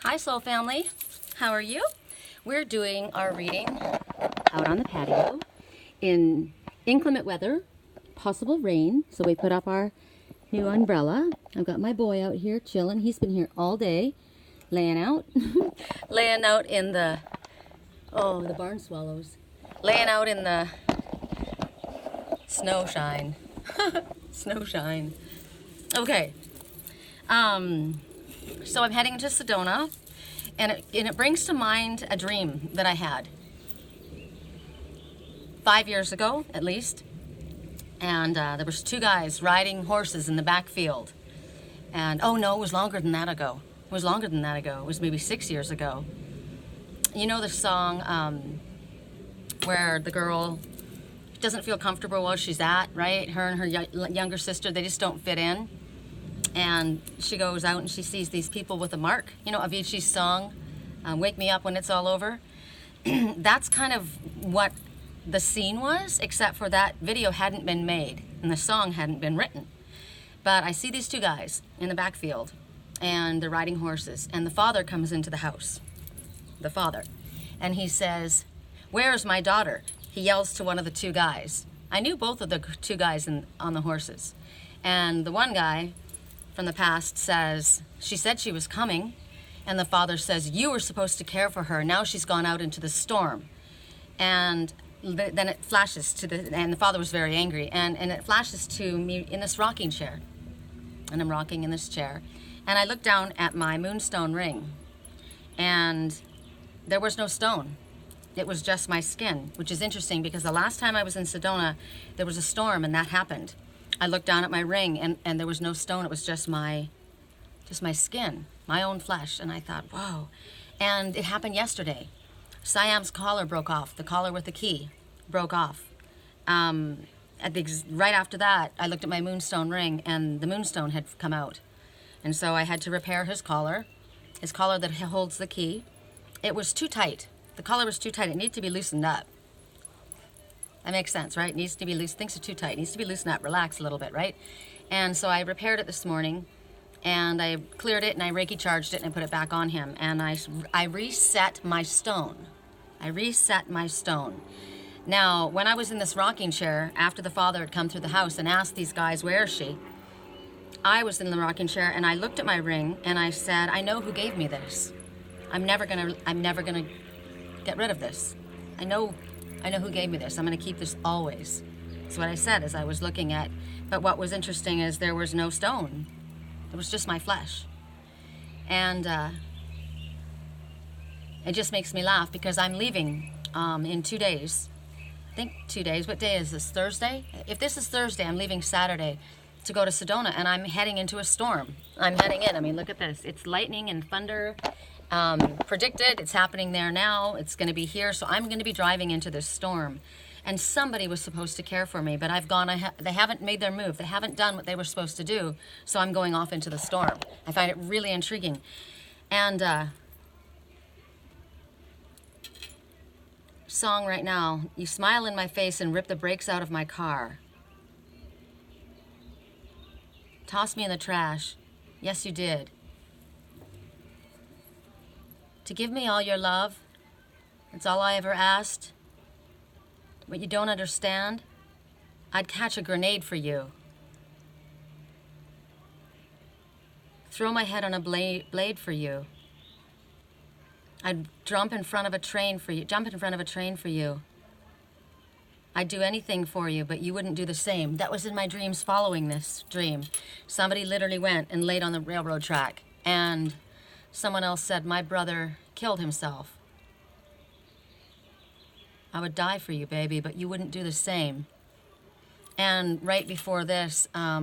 Hi Soul Family, how are you? We're doing our reading out on the patio in inclement weather, possible rain. So we put up our new umbrella. I've got my boy out here chilling. He's been here all day, laying out. Laying out in the, oh, the barn swallows. Laying out in the snow shine. Snow shine. Okay. So I'm heading to Sedona, and it brings to mind a dream that I had 5 years ago, at least. And there was two guys riding horses in the backfield. And oh no, it was longer than that ago. It was longer than that ago. It was maybe 6 years ago. You know the song where the girl doesn't feel comfortable where she's at, right? Her and her younger sister, they just don't fit in. And she goes out and she sees these people with a mark. You know, Avicii's song, Wake Me Up When It's All Over. That's kind of what the scene was, except for that video hadn't been made and the song hadn't been written. But I see these two guys in the backfield and they're riding horses, and the father comes into the house. The father. And he says, "Where's my daughter?" He yells to one of the two guys. I knew both of the two guys on the horses. And the one guy from the past says, "She said she was coming." And the father says, "You were supposed to care for her. Now she's gone out into the storm." And then it flashes to and the father was very angry. And it flashes to me in this rocking chair. And I'm rocking in this chair. And I look down at my moonstone ring. And there was no stone. It was just my skin, which is interesting because the last time I was in Sedona, there was a storm and that happened. I looked down at my ring and there was no stone. It was just my skin, my own flesh. And I thought, whoa. And it happened yesterday. Siam's collar broke off. The collar with the key broke off. Right after that, I looked at my moonstone ring and the moonstone had come out. And so I had to repair his collar that holds the key. It was too tight. The collar was too tight. It needed to be loosened up. That makes sense, right? It needs to be loose. Things are too tight. It needs to be loosened up, relax a little bit, right? And so I repaired it this morning, and I cleared it, and I Reiki charged it, and I put it back on him. And I reset my stone. I reset my stone. Now, when I was in this rocking chair, after the father had come through the house and asked these guys, "Where is she?" I was in the rocking chair, and I looked at my ring, and I said, "I know who gave me this. I'm never gonna get rid of this. I know who gave me this. I'm gonna keep this always." That's what I said as I was looking at. But what was interesting is there was no stone. It was just my flesh. And it just makes me laugh because I'm leaving in 2 days. I think 2 days. What day is this? Thursday? If this is Thursday, I'm leaving Saturday to go to Sedona, and I'm heading into a storm. I'm heading in. I mean, look at this. It's lightning and thunder. Predicted. It's happening there now. It's going to be here. So I'm going to be driving into this storm. And somebody was supposed to care for me, but I've gone. They haven't made their move. They haven't done what they were supposed to do. So I'm going off into the storm. I find it really intriguing. And song right now. You smile in my face and rip the brakes out of my car. Toss me in the trash. Yes, you did. To give me all your love, it's all I ever asked. But you don't understand. I'd catch a grenade for you. Throw my head on a blade for you. I'd jump in front of a train for you. I'd do anything for you, but you wouldn't do the same. That was in my dreams following this dream. Somebody literally went and laid on the railroad track, and someone else said, "My brother killed himself. I would die for you, baby, but you wouldn't do the same." And right before this, I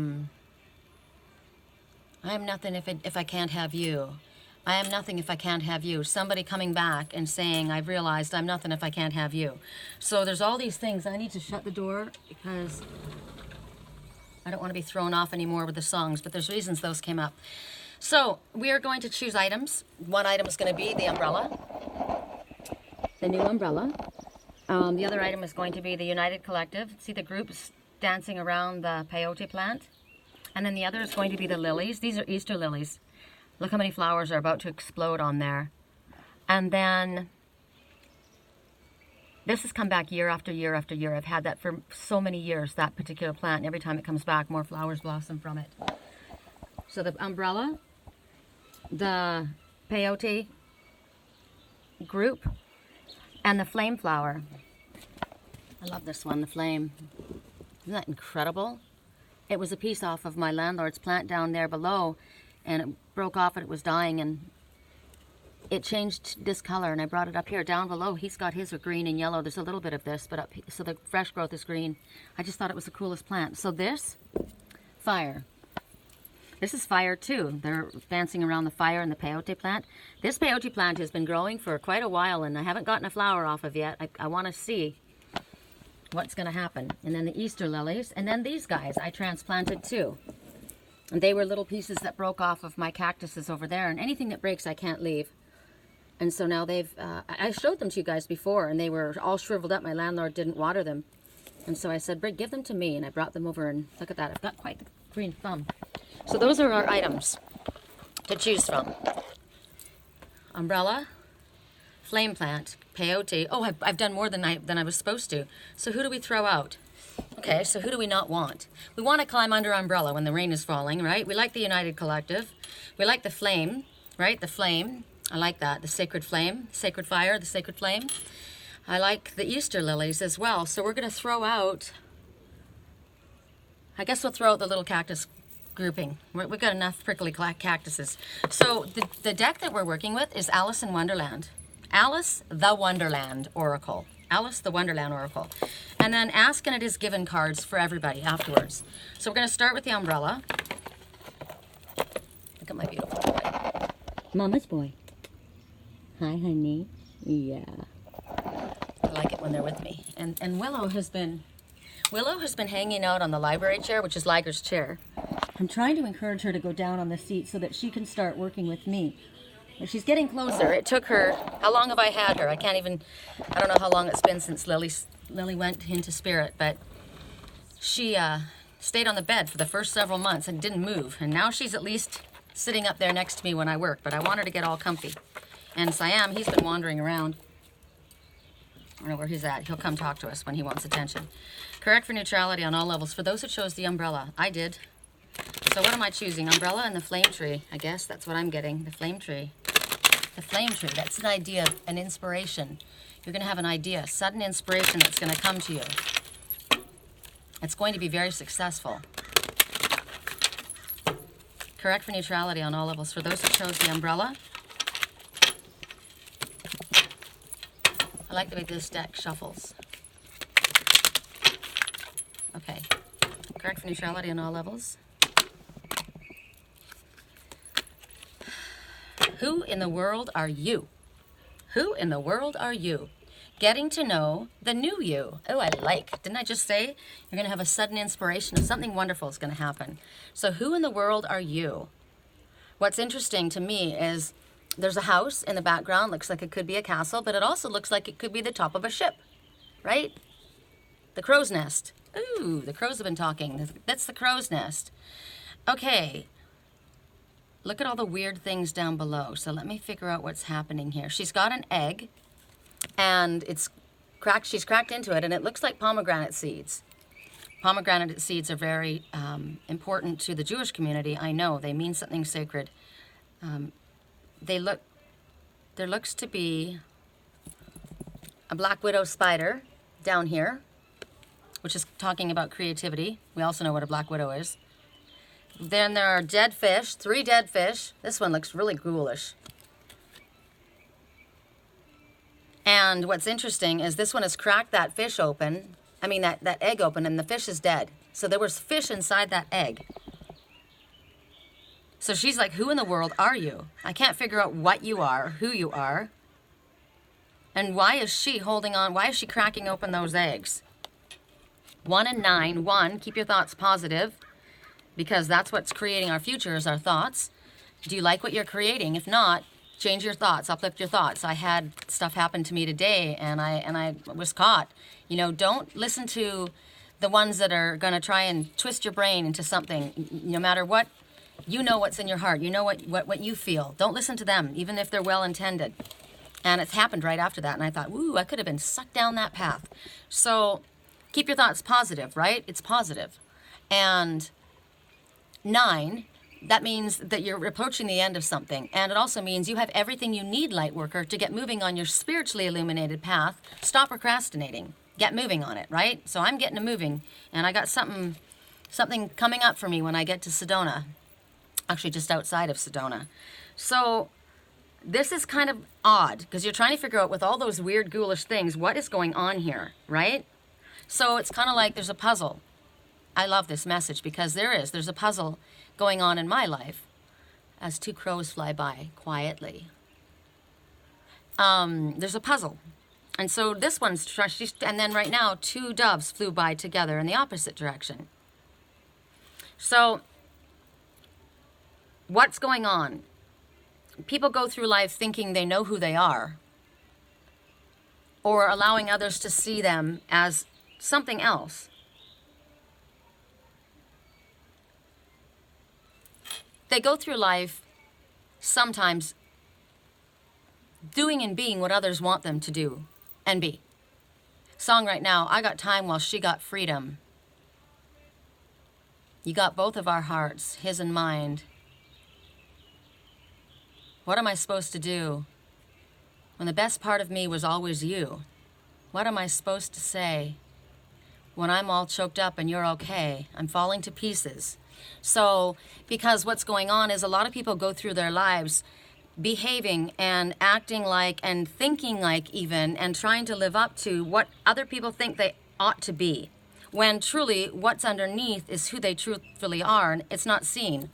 am nothing if I can't have you. I am nothing if I can't have you. Somebody coming back and saying, "I've realized I'm nothing if I can't have you." So there's all these things. I need to shut the door because I don't want to be thrown off anymore with the songs, but there's reasons those came up. So we are going to choose items. One item is going to be the umbrella, the new umbrella. The other item is going to be the United Collective. See the groups dancing around the Peyote Plant. And then the other is going to be the lilies. These are Easter lilies. Look how many flowers are about to explode on there. And then this has come back year after year after year. I've had that for so many years, that particular plant. And every time it comes back, more flowers blossom from it. So the umbrella, the peyote group, and the flame flower. I love this one, the flame. Isn't that incredible? It was a piece off of my landlord's plant down there below, and it broke off and it was dying, and it changed this color, and I brought it up here. Down below, he's got his green and yellow. There's a little bit of this, but up, so the fresh growth is green. I just thought it was the coolest plant. So this, fire. This is fire too. They're dancing around the fire in the peyote plant. This peyote plant has been growing for quite a while, and I haven't gotten a flower off of yet. I want to see what's going to happen. And then the Easter lilies, and then these guys I transplanted too. And they were little pieces that broke off of my cactuses over there, and anything that breaks I can't leave. And so now they've, I showed them to you guys before, and they were all shriveled up. My landlord didn't water them. And so I said, Brig, give them to me. And I brought them over, and look at that. I've got quite the green thumb. So those are our items to choose from. Umbrella, flame plant, peyote. Oh, I've done more than I was supposed to. So who do we throw out? Okay, so who do we not want? We want to climb under umbrella when the rain is falling, right? We like the United Collective. We like the flame, right? The flame. I like that. The sacred flame, sacred fire, the sacred flame. I like the Easter lilies as well. So we're going to throw out, I guess we'll throw out the little cactus grouping. We've got enough prickly cactuses. So the deck that we're working with is Alice in Wonderland. Alice the Wonderland Oracle. Alice the Wonderland Oracle. And then ask and it is given cards for everybody afterwards. So we're going to start with the umbrella. Look at my beautiful boy. Mama's boy. Hi, honey. Yeah. I like it when they're with me. And Willow has been hanging out on the library chair, which is Liger's chair. I'm trying to encourage her to go down on the seat so that she can start working with me. She's getting closer. It took her, how long have I had her? I don't know how long it's been since Lily went into spirit, but she stayed on the bed for the first several months and didn't move. And now she's at least sitting up there next to me when I work, but I want her to get all comfy. And Siam, he's been wandering around. I don't know where he's at. He'll come talk to us when he wants attention. Correct for neutrality on all levels. For those who chose the umbrella, I did. So what am I choosing? Umbrella and the flame tree. I guess that's what I'm getting. The flame tree. The flame tree. That's an idea, an inspiration. You're going to have an idea, sudden inspiration that's going to come to you. It's going to be very successful. Correct for neutrality on all levels. For those who chose the umbrella, I like the way this deck shuffles. Okay. Correct for neutrality on all levels. Who in the world are you? Who in the world are you? Getting to know the new you. Oh, I like. Didn't I just say you're going to have a sudden inspiration and something wonderful is going to happen? So who in the world are you? What's interesting to me is there's a house in the background. Looks like it could be a castle, but it also looks like it could be the top of a ship, right? The crow's nest. Ooh, the crows have been talking. That's the crow's nest. Okay. Look at all the weird things down below. So let me figure out what's happening here. She's got an egg, and it's cracked. She's cracked into it, and it looks like pomegranate seeds. Pomegranate seeds are very important to the Jewish community. I know they mean something sacred. There looks to be a black widow spider down here, which is talking about creativity. We also know what a black widow is. Then there are dead fish, 3 dead fish. This one looks really ghoulish. And what's interesting is this one has cracked that fish open. I mean, that egg open, and the fish is dead. So there was fish inside that egg. So she's like, who in the world are you? I can't figure out what you are, who you are. And why is she holding on? Why is she cracking open those eggs? 1 and 9. 1, keep your thoughts positive, because that's what's creating our future is our thoughts. Do you like what you're creating? If not, change your thoughts, uplift your thoughts. I had stuff happen to me today, and I was caught. You know, don't listen to the ones that are going to try and twist your brain into something. No matter what You know what's in your heart. You know what you feel. Don't listen to them, even if they're well-intended. And it's happened right after that. And I thought, ooh, I could have been sucked down that path. So keep your thoughts positive, right? It's positive. And 9, that means that you're approaching the end of something. And it also means you have everything you need, light worker, to get moving on your spiritually illuminated path. Stop procrastinating. Get moving on it, right? So I'm getting to moving. And I got something coming up for me when I get to Sedona. Actually, just outside of Sedona. So this is kind of odd because you're trying to figure out with all those weird, ghoulish things, what is going on here, right? So it's kind of like there's a puzzle. I love this message because there's a puzzle going on in my life as 2 crows fly by quietly. There's a puzzle. And so this one's, and then right now 2 doves flew by together in the opposite direction. So what's going on? People go through life thinking they know who they are, or allowing others to see them as something else. They go through life sometimes doing and being what others want them to do and be. Song right now, I got time while she got freedom. You got both of our hearts, his and mine. What am I supposed to do when the best part of me was always you? What am I supposed to say when I'm all choked up and you're okay? I'm falling to pieces. So, because what's going on is a lot of people go through their lives behaving and acting like and thinking like even and trying to live up to what other people think they ought to be, when truly what's underneath is who they truthfully are, and it's not seen.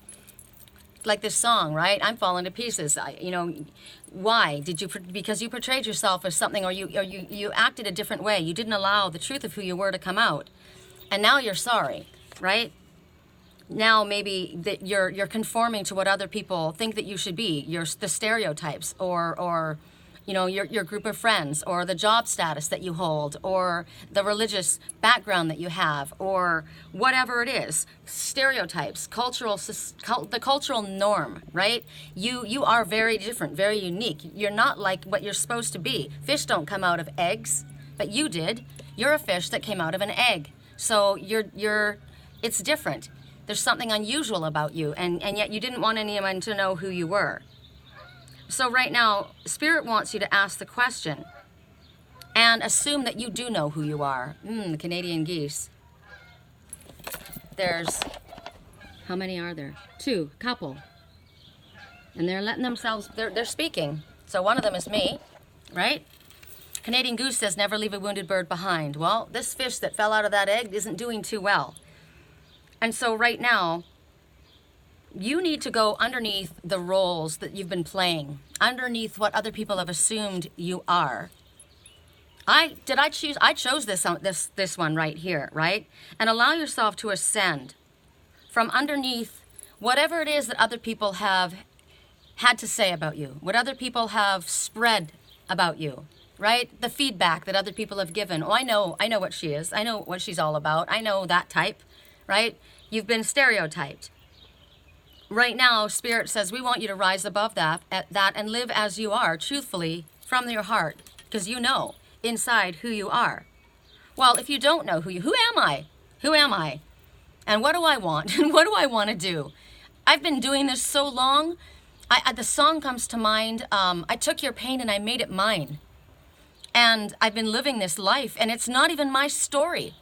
Like this song, right? I'm falling to pieces. Why did you? Because you portrayed yourself as something, or you acted a different way. You didn't allow the truth of who you were to come out, and now you're sorry, right? Now maybe that you're conforming to what other people think that you should be. The stereotypes, or your group of friends, or the job status that you hold, or the religious background that you have, or whatever it is. Stereotypes, the cultural norm, right? You are very different, very unique. You're not like what you're supposed to be. Fish don't come out of eggs, but you did. You're a fish that came out of an egg. So it's different. There's something unusual about you, and yet you didn't want anyone to know who you were. So right now, Spirit wants you to ask the question and assume that you do know who you are. The Canadian geese. There's, how many are there? 2, couple. And they're letting themselves, they're speaking. So one of them is me, right? Canadian goose says, never leave a wounded bird behind. Well, this fish that fell out of that egg isn't doing too well. And so right now, you need to go underneath the roles that you've been playing, underneath what other people have assumed you are. I chose this one right here, right? And allow yourself to ascend from underneath whatever it is that other people have had to say about you, what other people have spread about you, right? The feedback that other people have given. Oh, I know what she is. I know what she's all about. I know that type, right? You've been stereotyped. Right now, Spirit says we want you to rise above that and live as you are, truthfully, from your heart, because you know inside who you are. Well, if you don't know who am I? Who am I? And what do I want? And what do I want to do? I've been doing this so long. The song comes to mind. I took your pain and I made it mine. And I've been living this life, and it's not even my story.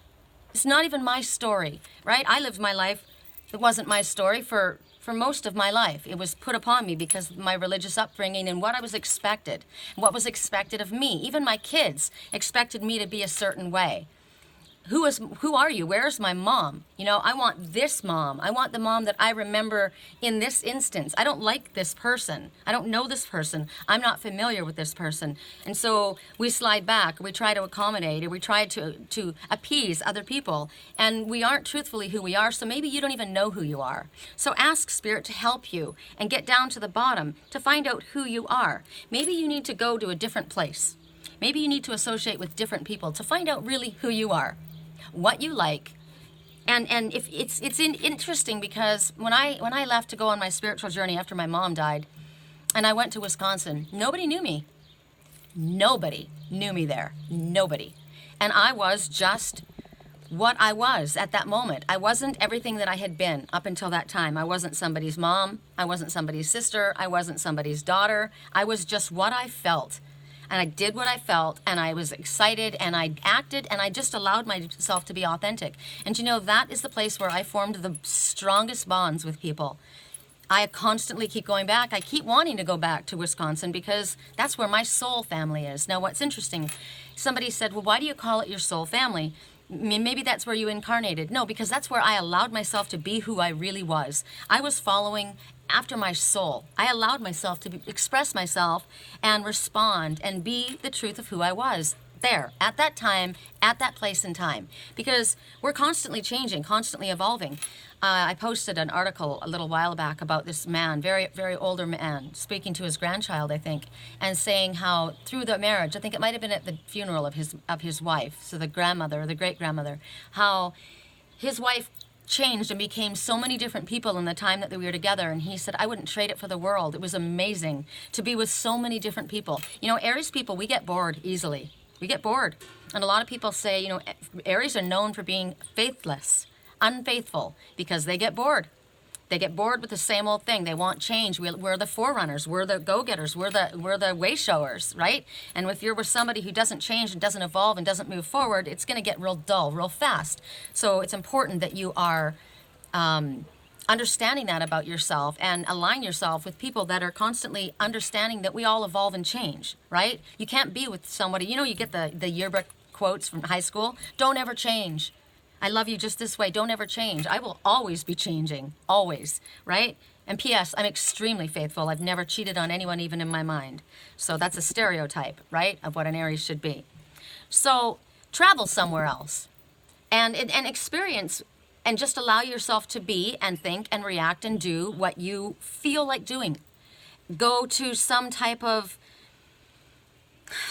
It's not even my story, right? I lived my life. It wasn't my story for most of my life. It was put upon me because of my religious upbringing and what I was expected, what was expected of me. Even my kids expected me to be a certain way. Who are you? Where's my mom? I want this mom. I want the mom that I remember in this instance. I don't like this person. I don't know this person. I'm not familiar with this person. And so we slide back. We try to accommodate, or we try to appease other people. And we aren't truthfully who we are, so maybe you don't even know who you are. So ask Spirit to help you and get down to the bottom to find out who you are. Maybe you need to go to a different place. Maybe you need to associate with different people to find out really who you are. What you like, And if it's interesting because when I left to go on my spiritual journey after my mom died, and I went to Wisconsin, nobody knew me. Nobody knew me there. Nobody. And I was just what I was at that moment. I wasn't everything that I had been up until that time. I wasn't somebody's mom. I wasn't somebody's sister. I wasn't somebody's daughter. I was just what I felt. And I did what I felt, and I was excited, and I acted, and I just allowed myself to be authentic. And you know, that is the place where I formed the strongest bonds with people. I constantly keep going back. I keep wanting to go back to Wisconsin because that's where my soul family is. Now, what's interesting, somebody said, well, why do you call it your soul family? Maybe that's where you incarnated. No, because that's where I allowed myself to be who I really was. I was following after my soul. I allowed myself to express myself and respond and be the truth of who I was there at that time, at that place and time, because we're constantly changing, constantly evolving. I posted an article a little while back about this man, very, very older man, speaking to his grandchild, I think, and saying how through the marriage, I think it might have been at the funeral of his wife, so the grandmother or the great-grandmother, how his wife changed and became so many different people in the time that we were together. And he said, I wouldn't trade it for the world. It was amazing to be with so many different people. You know, Aries people, we get bored easily. We get bored. And a lot of people say, you know, Aries are known for being faithless, unfaithful, because they get bored. They get bored with the same old thing. They want change. We're the forerunners. We're the go-getters. We're the way showers, right? And if you're with somebody who doesn't change and doesn't evolve and doesn't move forward, it's going to get real dull, real fast. So it's important that you are understanding that about yourself and align yourself with people that are constantly understanding that we all evolve and change, right? You can't be with somebody, you know, you get the yearbook quotes from high school. Don't ever change. I love you just this way. Don't ever change. I will always be changing. Always. Right? And P.S., I'm extremely faithful. I've never cheated on anyone, even in my mind. So that's a stereotype, right, of what an Aries should be. So travel somewhere else and experience and just allow yourself to be and think and react and do what you feel like doing. Go to some type of,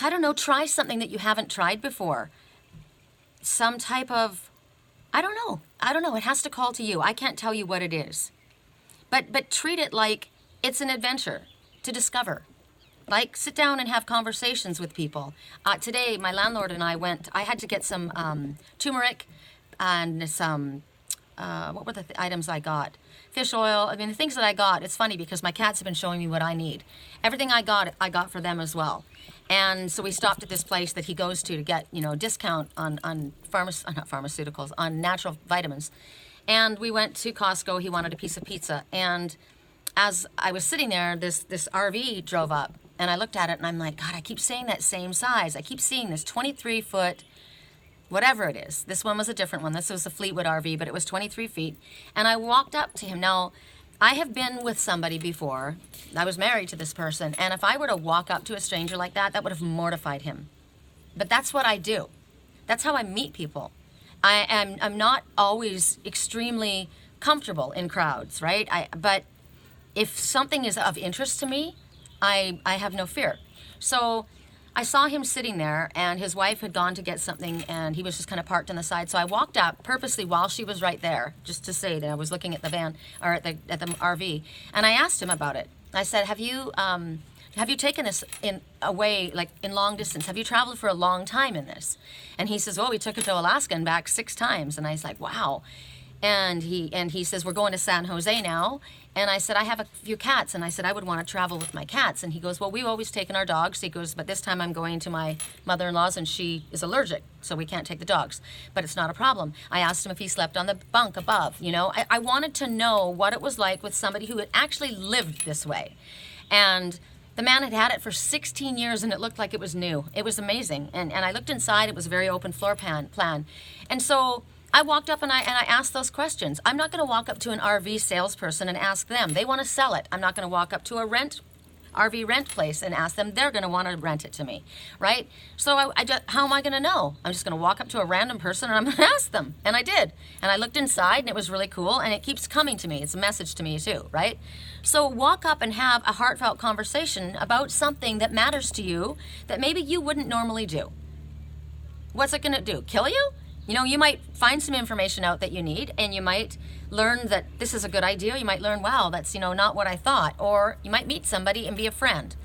I don't know, try something that you haven't tried before. Some type of, I don't know. It has to call to you. I can't tell you what it is. But treat it like it's an adventure to discover. Like, sit down and have conversations with people. Today, my landlord and I had to get some turmeric and some, what were the items I got? Fish oil. I mean, the things that I got, it's funny because my cats have been showing me what I need. Everything I got for them as well. And so we stopped at this place that he goes to get, you know, discount on not pharmaceuticals, on natural vitamins. And we went to Costco. He wanted a piece of pizza. And as I was sitting there, this RV drove up. And I looked at it and I'm like, God, I keep saying that same size. I keep seeing this 23-foot, whatever it is. This one was a different one. This was a Fleetwood RV, but it was 23 feet. And I walked up to him. Now, I have been with somebody before. I was married to this person, and if I were to walk up to a stranger like that, that would have mortified him. But that's what I do. That's how I meet people. I'm not always extremely comfortable in crowds, right? But if something is of interest to me, I have no fear. So I saw him sitting there, and his wife had gone to get something, and he was just kind of parked on the side. So I walked up purposely while she was right there, just to say that I was looking at the van or at the RV, and I asked him about it. I said, "Have you taken this away, like in long distance? Have you traveled for a long time in this?" And he says, "Well, we took it to Alaska and back 6 times." And I was like, "Wow." And he says, "We're going to San Jose now." And I said, "I have a few cats." And I said, "I would want to travel with my cats." And he goes, "Well, we've always taken our dogs." He goes, "But this time I'm going to my mother-in-law's and she is allergic, so we can't take the dogs. But it's not a problem." I asked him if he slept on the bunk above. You know, I wanted to know what it was like with somebody who had actually lived this way. And the man had had it for 16 years and it looked like it was new. It was amazing. And I looked inside, it was a very open floor plan. And so I walked up and I asked those questions. I'm not going to walk up to an RV salesperson and ask them. They want to sell it. I'm not going to walk up to a RV rent place and ask them. They're going to want to rent it to me, right? So how am I going to know? I'm just going to walk up to a random person and I'm going to ask them. And I did. And I looked inside and it was really cool. And it keeps coming to me. It's a message to me too, right? So walk up and have a heartfelt conversation about something that matters to you that maybe you wouldn't normally do. What's it going to do? Kill you? You know, you might find some information out that you need, and you might learn that this is a good idea. You might learn, wow, that's, you know, not what I thought. Or you might meet somebody and be a friend,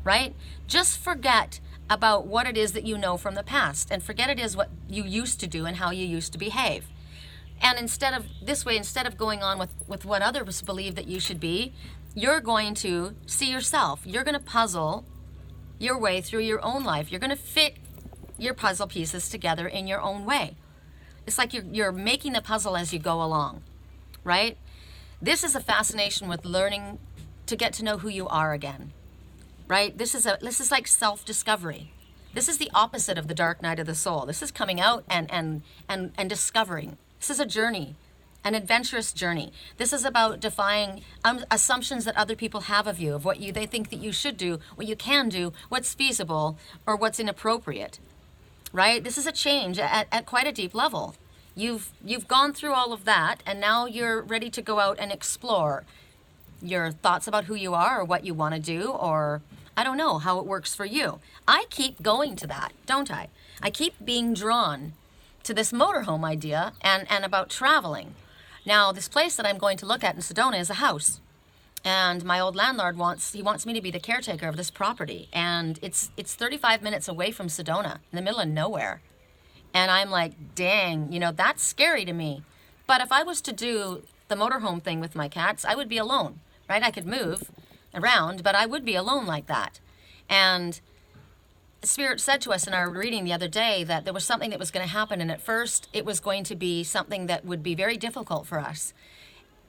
right? Just forget about what it is that you know from the past, and forget it is what you used to do and how you used to behave. And instead of going on with what others believe that you should be, you're going to see yourself. You're going to puzzle your way through your own life. You're going to fit your puzzle pieces together in your own way. It's like you're making the puzzle as you go along, right? This is a fascination with learning to get to know who you are again, right? This is like self-discovery. This is the opposite of the dark night of the soul. This is coming out and discovering. This is a journey, an adventurous journey. This is about defying assumptions that other people have of you, of what they think that you should do, what you can do, what's feasible, or what's inappropriate, right? This is a change at quite a deep level. You've gone through all of that, and now you're ready to go out and explore your thoughts about who you are, or what you want to do, or I don't know how it works for you. I keep going to that, don't I? I keep being drawn to this motorhome idea and about traveling. Now, this place that I'm going to look at in Sedona is a house. And my old landlord wants me to be the caretaker of this property. And it's 35 minutes away from Sedona, in the middle of nowhere. And I'm like, dang, you know, that's scary to me. But if I was to do the motorhome thing with my cats, I would be alone, right? I could move around, but I would be alone like that. And Spirit said to us in our reading the other day that there was something that was going to happen, and at first it was going to be something that would be very difficult for us,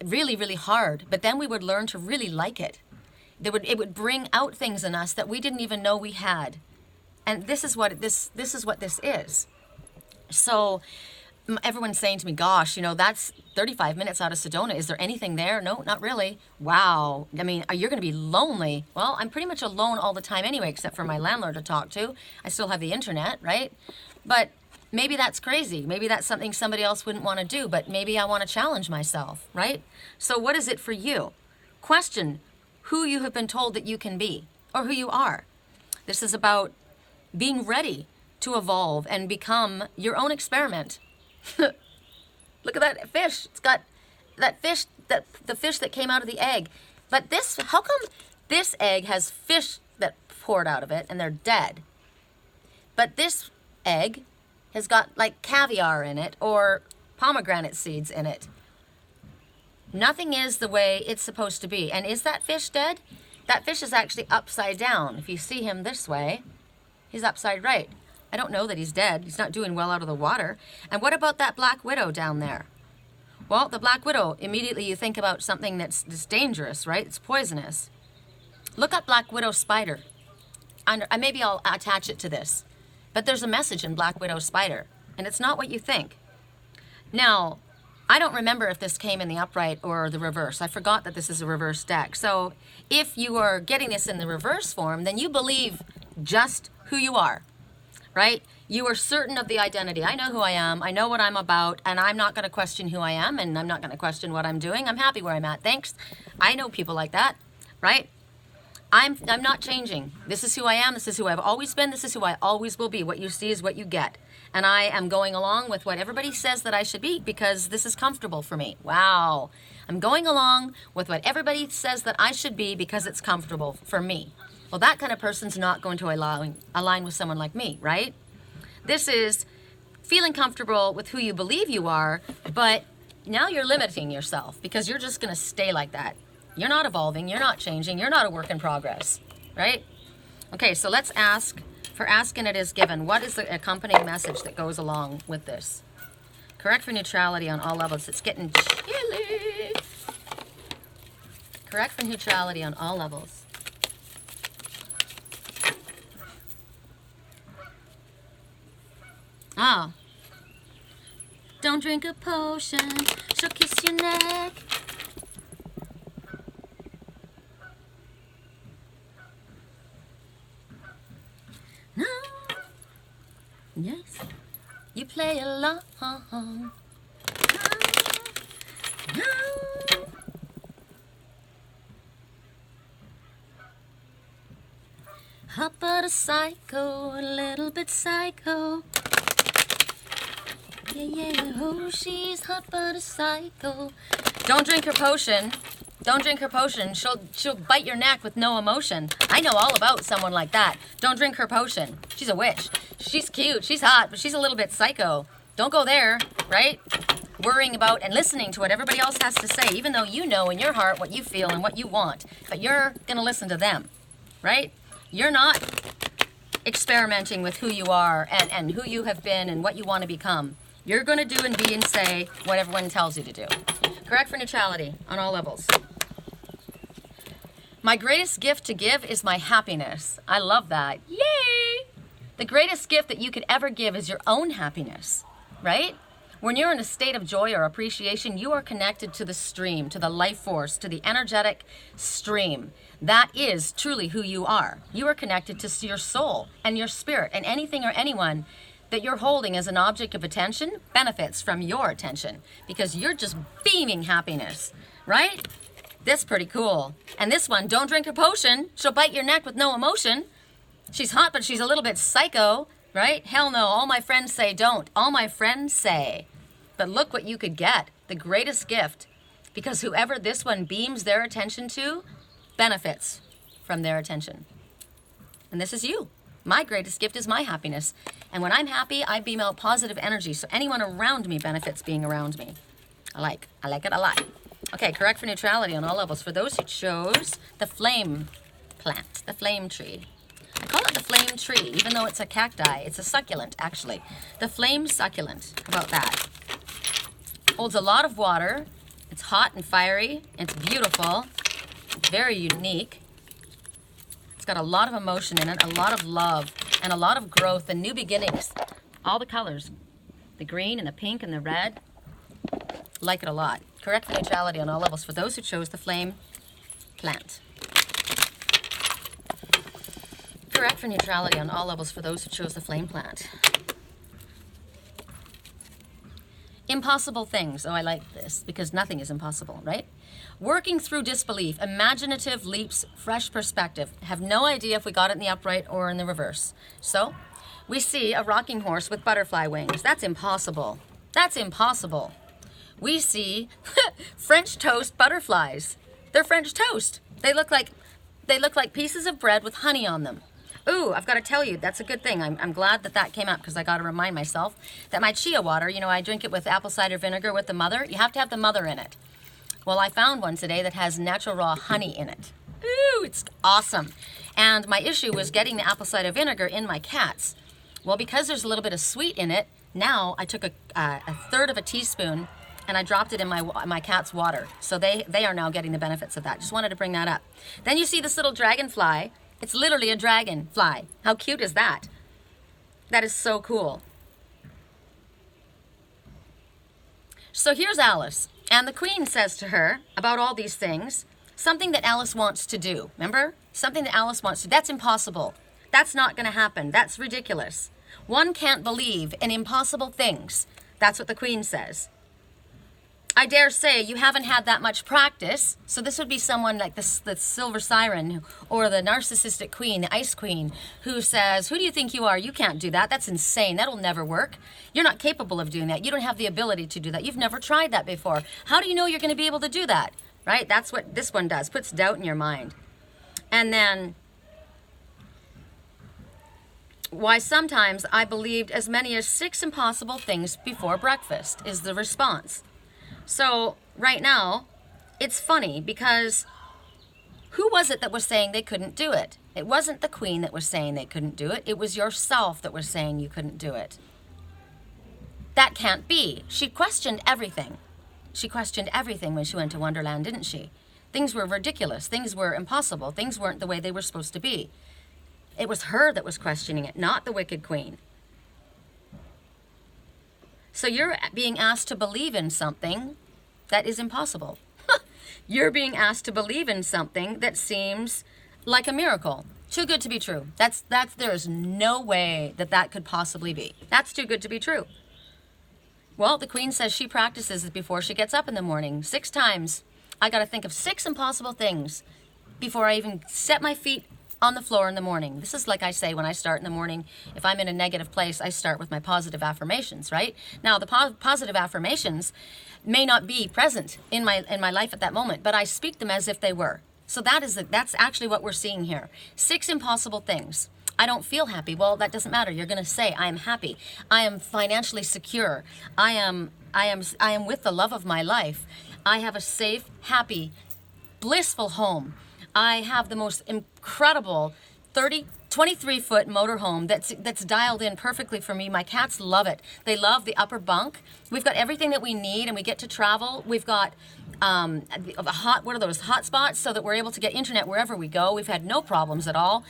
really, really hard, but then we would learn to really like it. It would bring out things in us that we didn't even know we had, and this is what this is. So everyone's saying to me, gosh, you know, that's 35 minutes out of Sedona. Is there anything there? No, not really. Wow. I mean, you're going to be lonely. Well, I'm pretty much alone all the time anyway, except for my landlord to talk to. I still have the internet, right? But maybe that's crazy. Maybe that's something somebody else wouldn't want to do, but maybe I want to challenge myself, right? So what is it for you? Question who you have been told that you can be, or who you are. This is about being ready to evolve and become your own experiment. Look at that fish. It's got that fish, the fish that came out of the egg. But how come this egg has fish that poured out of it and they're dead? But this egg has got like caviar in it or pomegranate seeds in it. Nothing is the way it's supposed to be. And is that fish dead? That fish is actually upside down. If you see him this way, he's upside right. I don't know that he's dead. He's not doing well out of the water. And what about that black widow down there? Well, the black widow, immediately you think about something that's dangerous, right? It's poisonous. Look up black widow spider. And maybe I'll attach it to this. But there's a message in black widow spider, and it's not what you think. Now, I don't remember if this came in the upright or the reverse. I forgot that this is a reverse deck. So if you are getting this in the reverse form, then you believe just who you are. Right? You are certain of the identity. I know who I am. I know what I'm about, and I'm not going to question who I am, and I'm not going to question what I'm doing. I'm happy where I'm at. Thanks. I know people like that, right? I'm not changing. This is who I am. This is who I've always been. This is who I always will be. What you see is what you get. And I am going along with what everybody says that I should be because this is comfortable for me. Wow. I'm going along with what everybody says that I should be because it's comfortable for me. Well, that kind of person's not going to align with someone like me, right? This is feeling comfortable with who you believe you are, but now you're limiting yourself because you're just going to stay like that. You're not evolving. You're not changing. You're not a work in progress, right? Okay, so let's ask, for asking it is given, what is the accompanying message that goes along with this? Correct for neutrality on all levels. It's getting chilly. Correct for neutrality on all levels. Ah. Don't drink a potion, she'll kiss your neck. No. Yes. You play along. No. No. How about a psycho, a little bit psycho? Yeah, yeah, oh, she's hot but a psycho. Don't drink her potion. Don't drink her potion. She'll bite your neck with no emotion. I know all about someone like that. Don't drink her potion. She's a witch. She's cute. She's hot, but she's a little bit psycho. Don't go there, right? Worrying about and listening to what everybody else has to say, even though you know in your heart what you feel and what you want. But you're going to listen to them, right? You're not experimenting with who you are and who you have been and what you want to become. You're going to do and be and say what everyone tells you to do. Correct for neutrality on all levels. My greatest gift to give is my happiness. I love that. Yay! The greatest gift that you could ever give is your own happiness, right? When you're in a state of joy or appreciation, you are connected to the stream, to the life force, to the energetic stream. That is truly who you are. You are connected to your soul and your spirit, and anything or anyone that you're holding as an object of attention benefits from your attention because you're just beaming happiness, right? That's pretty cool. And this one, don't drink her potion. She'll bite your neck with no emotion. She's hot, but she's a little bit psycho, right? Hell no. All my friends say don't. All my friends say. But look what you could get. The greatest gift. Because whoever this one beams their attention to benefits from their attention. And this is you. My greatest gift is my happiness. And when I'm happy, I beam out positive energy. So anyone around me benefits being around me. I like it a lot. Okay, correct for neutrality on all levels. For those who chose the flame plant, the flame tree. I call it the flame tree, even though it's a cacti. It's a succulent, actually. The flame succulent. How about that? Holds a lot of water. It's hot and fiery. It's beautiful. It's very unique. It's got a lot of emotion in it, a lot of love, and a lot of growth and new beginnings. All the colors. The green and the pink and the red. Like it a lot. Correct for neutrality on all levels for those who chose the flame plant. Correct for neutrality on all levels for those who chose the flame plant. Impossible things. Oh, I like this because nothing is impossible, right? Working through disbelief, imaginative leaps, fresh perspective. Have no idea if we got it in the upright or in the reverse. So, we see a rocking horse with butterfly wings. That's impossible. That's impossible. We see French toast butterflies. They're French toast. They look like pieces of bread with honey on them. Ooh, I've got to tell you, that's a good thing. I'm glad that came up because I got to remind myself that my chia water, you know, I drink it with apple cider vinegar with the mother. You have to have the mother in it. Well, I found one today that has natural raw honey in it. Ooh, it's awesome. And my issue was getting the apple cider vinegar in my cats. Well, because there's a little bit of sweet in it, now I took a third of a teaspoon and I dropped it in my cat's water. So they are now getting the benefits of that. Just wanted to bring that up. Then you see this little dragonfly. It's literally a dragonfly. How cute is that? That is so cool. So here's Alice. And the Queen says to her about all these things, something that Alice wants to do. Remember? Something that Alice wants to do. That's impossible. That's not going to happen. That's ridiculous. One can't believe in impossible things. That's what the Queen says. I dare say you haven't had that much practice, so this would be someone like the Silver Siren or the Narcissistic Queen, the Ice Queen, who says, who do you think you are? You can't do that. That's insane. That'll never work. You're not capable of doing that. You don't have the ability to do that. You've never tried that before. How do you know you're going to be able to do that? Right? That's what this one does. Puts doubt in your mind. And then, why sometimes I believed as many as 6 impossible things before breakfast is the response. So right now, it's funny because who was it that was saying they couldn't do it? It wasn't the Queen that was saying they couldn't do it. It was yourself that was saying you couldn't do it. That can't be. She questioned everything. She questioned everything when she went to Wonderland, didn't she? Things were ridiculous. Things were impossible. Things weren't the way they were supposed to be. It was her that was questioning it, not the wicked Queen. So you're being asked to believe in something that is impossible. You're being asked to believe in something that seems like a miracle. Too good to be true. There's no way that could possibly be. That's too good to be true. Well, the Queen says she practices it before she gets up in the morning. 6 times. I got to think of 6 impossible things before I even set my feet on the floor in the morning. This is like I say when I start in the morning. If I'm in a negative place, I start with my positive affirmations, right? Now, the positive affirmations may not be present in my life at that moment, but I speak them as if they were. So that's actually what we're seeing here. 6 impossible things. I don't feel happy. Well, that doesn't matter. You're going to say, I am happy. I am financially secure. I am with the love of my life. I have a safe, happy, blissful home. I have the most incredible 23-foot motorhome that's dialed in perfectly for me. My cats love it. They love the upper bunk. We've got everything that we need, and we get to travel. We've got what are those hotspots, so that we're able to get internet wherever we go. We've had no problems at all.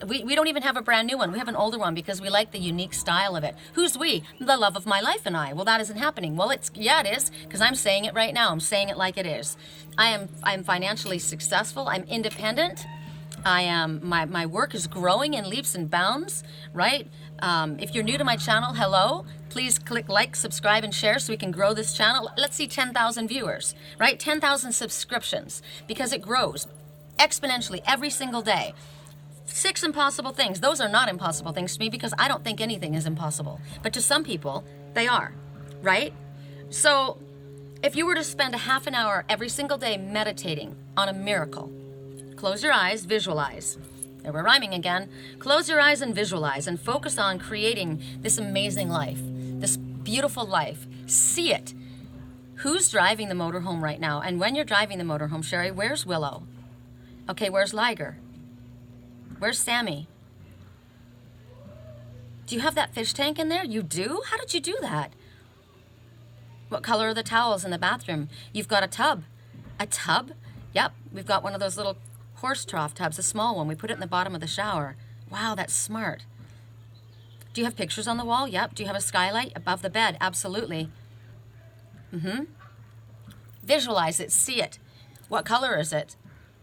We don't even have a brand new one. We have an older one because we like the unique style of it. Who's we? The love of my life and I. Well, that isn't happening. Well, it is, because I'm saying it right now. I'm saying it like it is. I'm financially successful. I'm independent. My work is growing in leaps and bounds, right? If you're new to my channel, hello. Please click like, subscribe, and share so we can grow this channel. Let's see 10,000 viewers, right? 10,000 subscriptions, because it grows exponentially every single day. 6 impossible things. Those are not impossible things to me, because I don't think anything is impossible. But to some people, they are, right? So if you were to spend a half an hour every single day meditating on a miracle, close your eyes, visualize. There, we're rhyming again. Close your eyes and visualize, and focus on creating this amazing life, this beautiful life. See it. Who's driving the motorhome right now? And when you're driving the motorhome, Sherry, where's Willow? Okay, where's Liger? Where's Sammy? Do you have that fish tank in there? You do? How did you do that? What color are the towels in the bathroom? You've got a tub. A tub? Yep, we've got one of those little horse trough tubs, a small one. We put it in the bottom of the shower. Wow, that's smart. Do you have pictures on the wall? Yep. Do you have a skylight above the bed? Absolutely. Visualize it. See it. What color is it?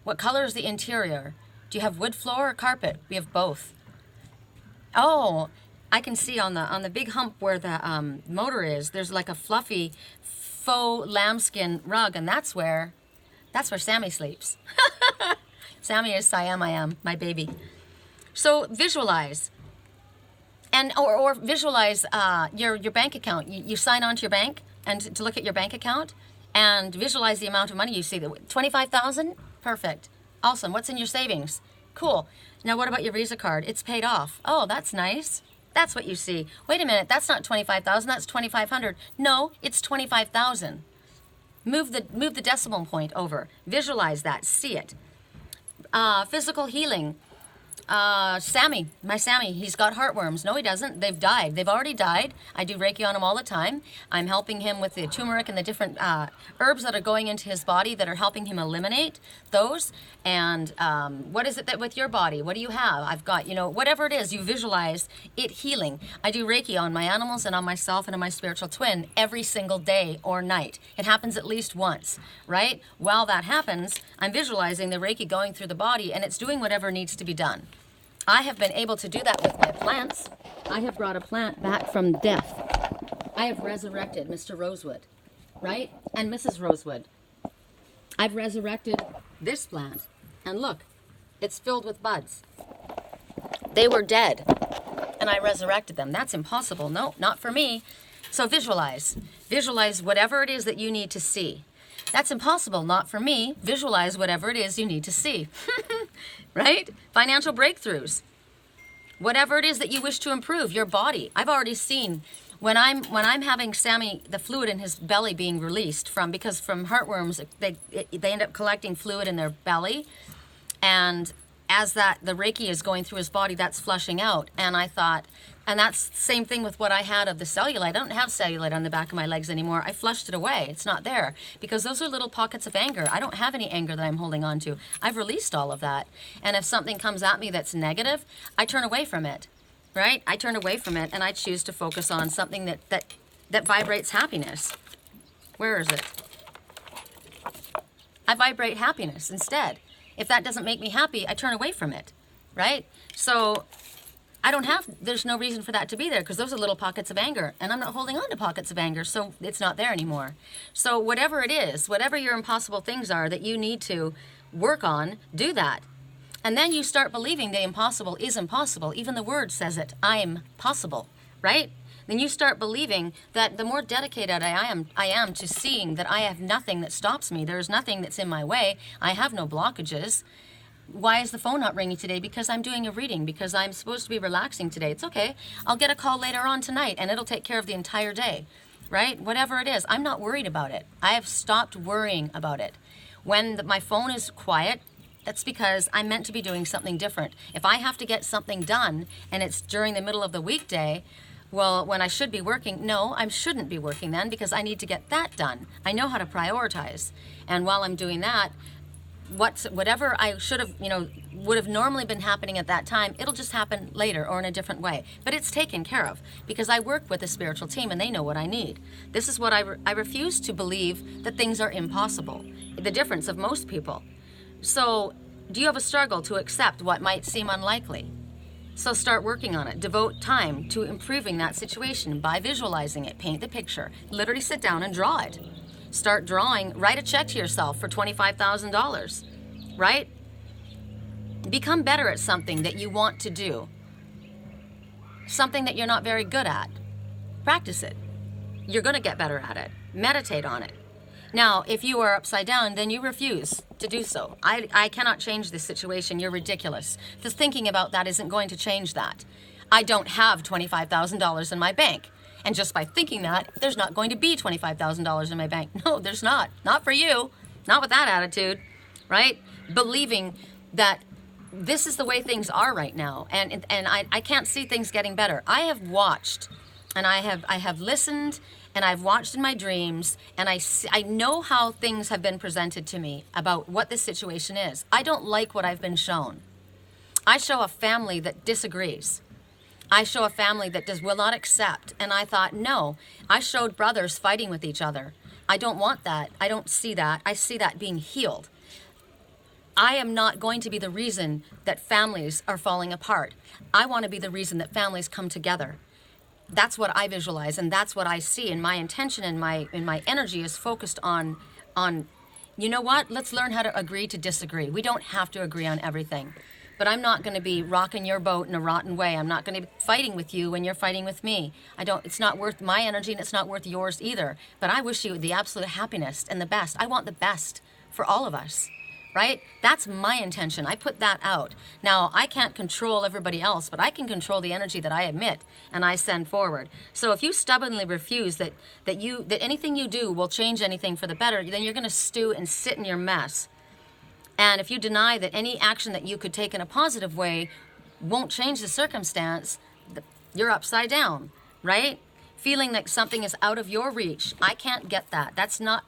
What color is the interior? Do you have wood floor or carpet? We have both. Oh, I can see on the big hump where the motor is, there's like a fluffy faux lambskin rug, and that's where Sammy sleeps. Sammy is Siam, I am, my baby. So visualize, and or visualize your bank account. You sign on to your bank and to look at your bank account, and visualize the amount of money you see. 25,000, perfect, awesome. What's in your savings? Cool. Now what about your Visa card? It's paid off. Oh, that's nice. That's what you see. Wait a minute, that's not 25,000. That's 2,500. No, it's 25,000. Move the decimal point over. Visualize that. See it. Physical healing. Sammy, my Sammy, he's got heartworms. No, he doesn't. They've died. They've already died. I do Reiki on him all the time. I'm helping him with the turmeric and the different herbs that are going into his body that are helping him eliminate those. And what is it that with your body? What do you have? I've got, whatever it is, you visualize it healing. I do Reiki on my animals and on myself and on my spiritual twin every single day or night. It happens at least once, right? While that happens, I'm visualizing the Reiki going through the body, and it's doing whatever needs to be done. I have been able to do that with my plants. I have brought a plant back from death. I have resurrected Mr. Rosewood, right? And Mrs. Rosewood. I've resurrected this plant. And look, it's filled with buds. They were dead, and I resurrected them. That's impossible. No, not for me. So visualize. Visualize whatever it is that you need to see. That's impossible. Not for me. Visualize whatever it is you need to see. Right? Financial breakthroughs. Whatever it is that you wish to improve, your body. I've already seen when I'm having Sammy, the fluid in his belly being released because from heartworms, they end up collecting fluid in their belly, and as the Reiki is going through his body, that's flushing out. And I thought, and that's the same thing with what I had of the cellulite. I don't have cellulite on the back of my legs anymore. I flushed it away. It's not there because those are little pockets of anger. I don't have any anger that I'm holding on to. I've released all of that. And if something comes at me that's negative, I turn away from it, right? I turn away from it, and I choose to focus on something that vibrates happiness. Where is it? I vibrate happiness instead. If that doesn't make me happy, I turn away from it, right? So there's no reason for that to be there because those are little pockets of anger, and I'm not holding on to pockets of anger, so it's not there anymore. So whatever it is, whatever your impossible things are that you need to work on, do that. And then you start believing the impossible is impossible. Even the word says it, I'm possible, right? Then you start believing that the more dedicated I am to seeing that I have nothing that stops me. There's nothing that's in my way. I have no blockages. Why is the phone not ringing today? Because I'm doing a reading, because I'm supposed to be relaxing today. It's okay. I'll get a call later on tonight and it'll take care of the entire day, right? Whatever it is, I'm not worried about it. I have stopped worrying about it. When my phone is quiet, that's because I'm meant to be doing something different. If I have to get something done and it's during the middle of the weekday, well, when I should be working, no, I shouldn't be working then because I need to get that done. I know how to prioritize. And while I'm doing that, whatever I should have, would have normally been happening at that time, it'll just happen later or in a different way. But it's taken care of because I work with a spiritual team and they know what I need. This is what I refuse to believe that things are impossible. The difference of most people. So, do you have a struggle to accept what might seem unlikely? So start working on it. Devote time to improving that situation by visualizing it. Paint the picture. Literally sit down and draw it. Start drawing. Write a check to yourself for $25,000, right? Become better at something that you want to do. Something that you're not very good at. Practice it. You're going to get better at it. Meditate on it. Now, if you are upside down, then you refuse to do so. I cannot change this situation. You're ridiculous. Just thinking about that isn't going to change that. I don't have $25,000 in my bank. And just by thinking that, there's not going to be $25,000 in my bank. No, there's not. Not for you. Not with that attitude, right? Believing that this is the way things are right now. And I can't see things getting better. I have watched and I have listened and I've watched in my dreams, and I know how things have been presented to me about what this situation is. I don't like what I've been shown. I show a family that disagrees. I show a family that will not accept. And I thought, no, I showed brothers fighting with each other. I don't want that. I don't see that. I see that being healed. I am not going to be the reason that families are falling apart. I want to be the reason that families come together. That's what I visualize, and that's what I see. And my intention and my energy is focused on, you know what? Let's learn how to agree to disagree. We don't have to agree on everything. But I'm not going to be rocking your boat in a rotten way. I'm not going to be fighting with you when you're fighting with me. It's not worth my energy, and it's not worth yours either. But I wish you the absolute happiness and the best. I want the best for all of us. Right? That's my intention. I put that out. Now, I can't control everybody else, but I can control the energy that I emit and I send forward. So if you stubbornly refuse that anything you do will change anything for the better, then you're going to stew and sit in your mess. And if you deny that any action that you could take in a positive way won't change the circumstance, you're upside down, right? Feeling like something is out of your reach. I can't get that. That's not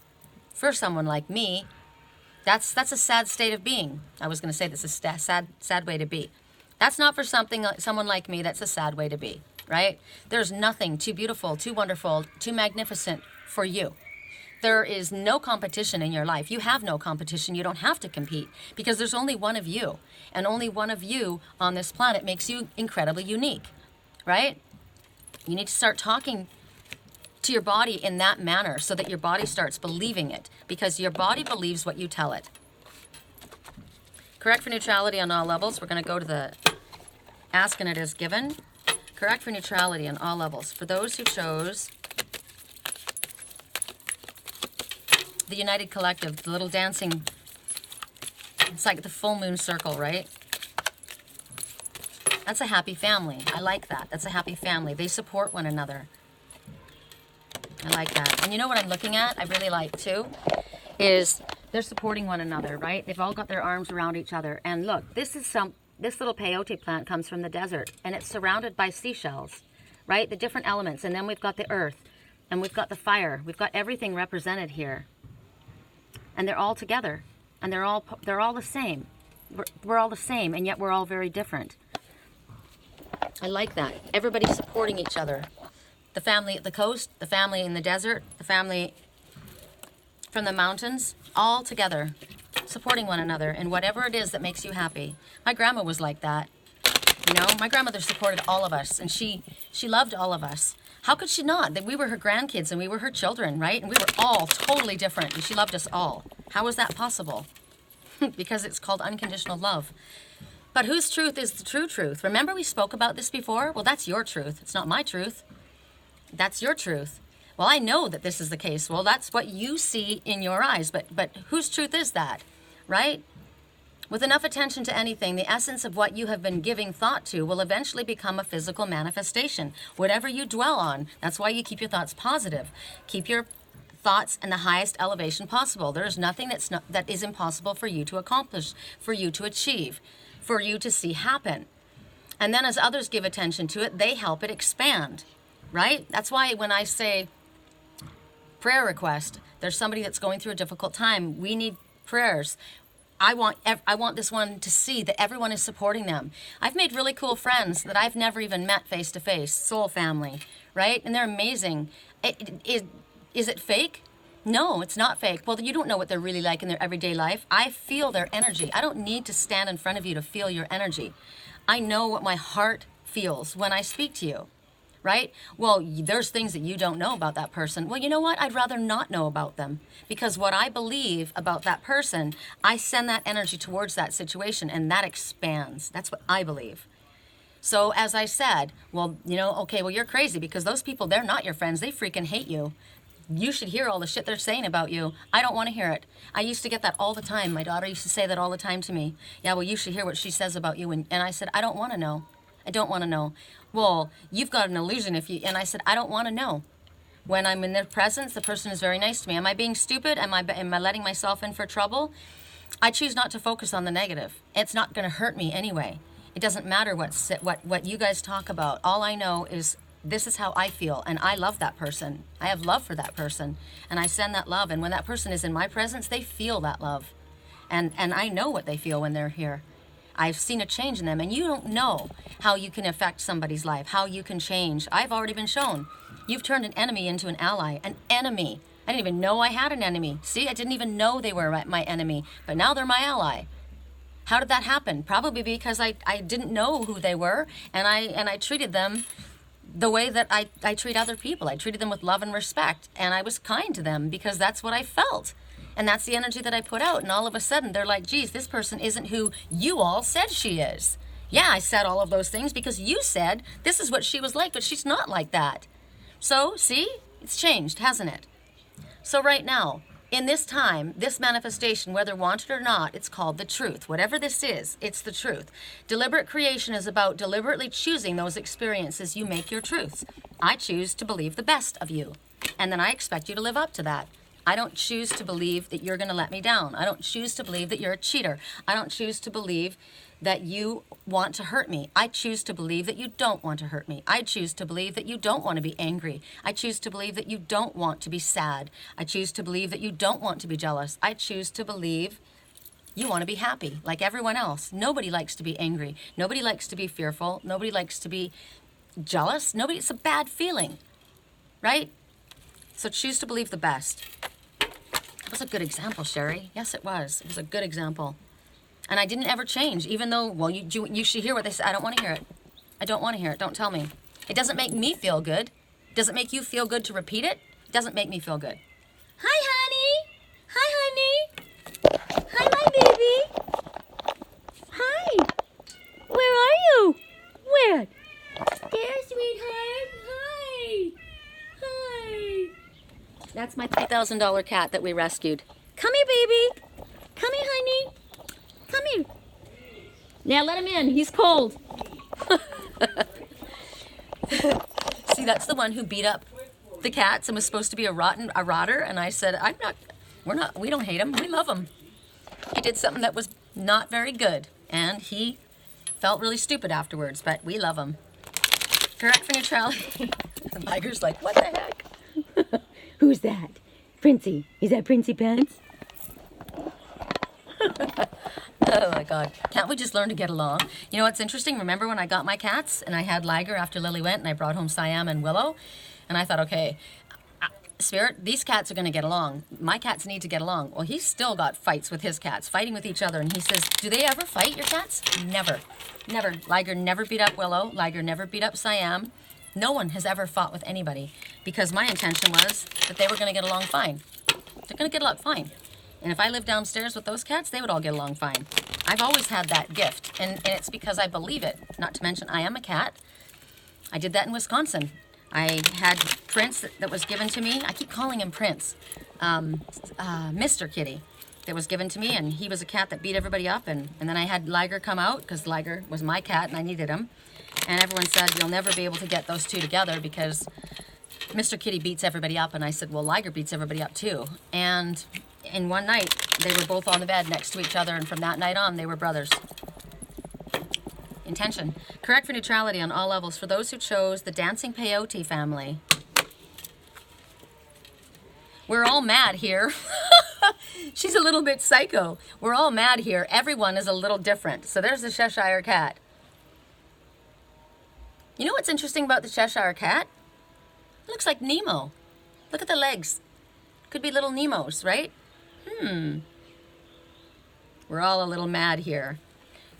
for someone like me. That's a sad state of being. I was going to say this is a sad way to be. That's not for someone like me. That's a sad way to be, right? There's nothing too beautiful, too wonderful, too magnificent for you. There is no competition in your life. You have no competition. You don't have to compete because there's only one of you. And only one of you on this planet makes you incredibly unique, right? You need to start talking to your body in that manner so that your body starts believing it, because your body believes what you tell it. Correct for neutrality on all levels. We're going to go to the ask and it is given. Correct for neutrality on all levels. For those who chose the United Collective, the little dancing, it's like the full moon circle, right? That's a happy family. I like that. That's a happy family. They support one another. I like that. And you know what I'm looking at? I really like too, is they're supporting one another, right? They've all got their arms around each other. And look, this little peyote plant comes from the desert, and it's surrounded by seashells, right? The different elements. And then we've got the earth, and we've got the fire. We've got everything represented here. And they're all together, and they're all the same. We're all the same, and yet we're all very different. I like that. Everybody's supporting each other. The family at the coast, the family in the desert, the family from the mountains, all together, supporting one another in whatever it is that makes you happy. My grandma was like that. You know, my grandmother supported all of us, and she loved all of us. How could she not? That we were her grandkids and we were her children, right? And we were all totally different, and she loved us all. How was that possible? Because it's called unconditional love. But whose truth is the true truth? Remember we spoke about this before? Well, that's your truth. It's not my truth. That's your truth. Well, I know that this is the case. Well, that's what you see in your eyes. But whose truth is that, right? With enough attention to anything, the essence of what you have been giving thought to will eventually become a physical manifestation. Whatever you dwell on, that's why you keep your thoughts positive. Keep your thoughts in the highest elevation possible. There is nothing that is impossible for you to accomplish, for you to achieve, for you to see happen. And then as others give attention to it, they help it expand, right? That's why when I say prayer request, there's somebody that's going through a difficult time, we need prayers. I want this one to see that everyone is supporting them. I've made really cool friends that I've never even met face to face, soul family, right? And they're amazing. Is it fake? No, it's not fake. Well, you don't know what they're really like in their everyday life. I feel their energy. I don't need to stand in front of you to feel your energy. I know what my heart feels when I speak to you, right? Well, there's things that you don't know about that person. Well, you know what? I'd rather not know about them, because what I believe about that person, I send that energy towards that situation, and that expands. That's what I believe. So as I said, well, okay, well, you're crazy because those people, they're not your friends. They freaking hate you. You should hear all the shit they're saying about you. I don't want to hear it. I used to get that all the time. My daughter used to say that all the time to me. Yeah, well, you should hear what she says about you. And I said, I don't want to know. I don't want to know. Well, you've got an illusion if you... And I said, I don't want to know. When I'm in their presence, the person is very nice to me. Am I being stupid? Am I letting myself in for trouble? I choose not to focus on the negative. It's not going to hurt me anyway. It doesn't matter what you guys talk about. All I know is this is how I feel, and I love that person. I have love for that person, and I send that love. And when that person is in my presence, they feel that love. And I know what they feel when they're here. I've seen a change in them, and you don't know how you can affect somebody's life, how you can change. I've already been shown. You've turned an enemy into an ally, an enemy. I didn't even know I had an enemy. See, I didn't even know they were my enemy, but now they're my ally. How did that happen? Probably because I didn't know who they were, and I treated them the way that I treat other people. I treated them with love and respect, and I was kind to them because that's what I felt. And that's the energy that I put out. And all of a sudden, they're like, geez, this person isn't who you all said she is. Yeah, I said all of those things because you said this is what she was like, but she's not like that. So, see? It's changed, hasn't it? So right now, in this time, this manifestation, whether wanted or not, it's called the truth. Whatever this is, it's the truth. Deliberate creation is about deliberately choosing those experiences you make your truths. I choose to believe the best of you, and then I expect you to live up to that. I don't choose to believe that you're going to let me down. I don't choose to believe that you're a cheater. I don't choose to believe that you want to hurt me. I choose to believe that you don't want to hurt me. I choose to believe that you don't want to be angry. I choose to believe that you don't want to be sad. I choose to believe that you don't want to be jealous. I choose to believe you want to be happy like everyone else. Nobody likes to be angry. Nobody likes to be fearful. Nobody likes to be jealous. It's a bad feeling, right? So choose to believe the best. That was a good example, Sherry. Yes, it was. It was a good example. And I didn't ever change, even though, well, you should hear what they said. I don't want to hear it. I don't want to hear it. Don't tell me. It doesn't make me feel good. Does it make you feel good to repeat it? It doesn't make me feel good. Hi, honey. Hi, honey. Hi, my baby. Hi. Where are you? Where? There, sweetheart. Hi. Hi. That's my $3,000 cat that we rescued. Come here, baby. Come here, honey. Come here. Now let him in. He's cold. See, that's the one who beat up the cats and was supposed to be a rotter. And I said, we don't hate him. We love him. He did something that was not very good. And he felt really stupid afterwards, but we love him. Correct for neutrality. The Liger's like, what the heck? Who's that? Princey. Is that Princey Pants? Oh my God. Can't we just learn to get along? You know what's interesting? Remember when I got my cats and I had Liger after Lily went and I brought home Siam and Willow? And I thought, okay, Spirit, these cats are going to get along. My cats need to get along. Well, he's still got fights with his cats, fighting with each other. And he says, do they ever fight, your cats? Never. Never. Liger never beat up Willow. Liger never beat up Siam. No one has ever fought with anybody because my intention was that they were going to get along fine. They're going to get along fine. And if I lived downstairs with those cats, they would all get along fine. I've always had that gift, and it's because I believe it. Not to mention, I am a cat. I did that in Wisconsin. I had Prince that was given to me. I keep calling him Prince. Mr. Kitty that was given to me, and he was a cat that beat everybody up. And then I had Liger come out because Liger was my cat and I needed him. And everyone said, you'll never be able to get those two together because Mr. Kitty beats everybody up. And I said, well, Liger beats everybody up too. And in one night, they were both on the bed next to each other. And from that night on, they were brothers. Intention. Correct for neutrality on all levels for those who chose the dancing peyote family. We're all mad here. She's a little bit psycho. We're all mad here. Everyone is a little different. So there's the Cheshire Cat. You know what's interesting about the Cheshire Cat? It looks like Nemo. Look at the legs. Could be little Nemos, right? We're all a little mad here.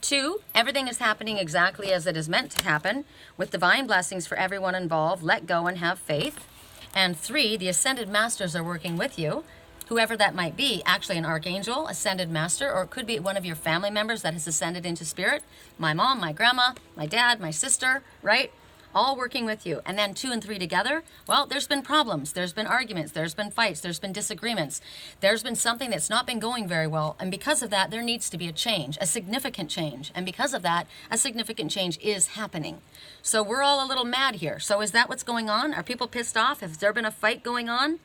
2, everything is happening exactly as it is meant to happen, with divine blessings for everyone involved. Let go and have faith. And 3, the ascended masters are working with you, whoever that might be, actually an archangel, ascended master, or it could be one of your family members that has ascended into spirit. My mom, my grandma, my dad, my sister, right? All working with you. And then 2 and 3 together, well, there's been problems, there's been arguments, there's been fights, there's been disagreements, there's been something that's not been going very well. And because of that, there needs to be a change, a significant change. And because of that, a significant change is happening. So we're all a little mad here. So is that what's going on? Are people pissed off? Has there been a fight going on?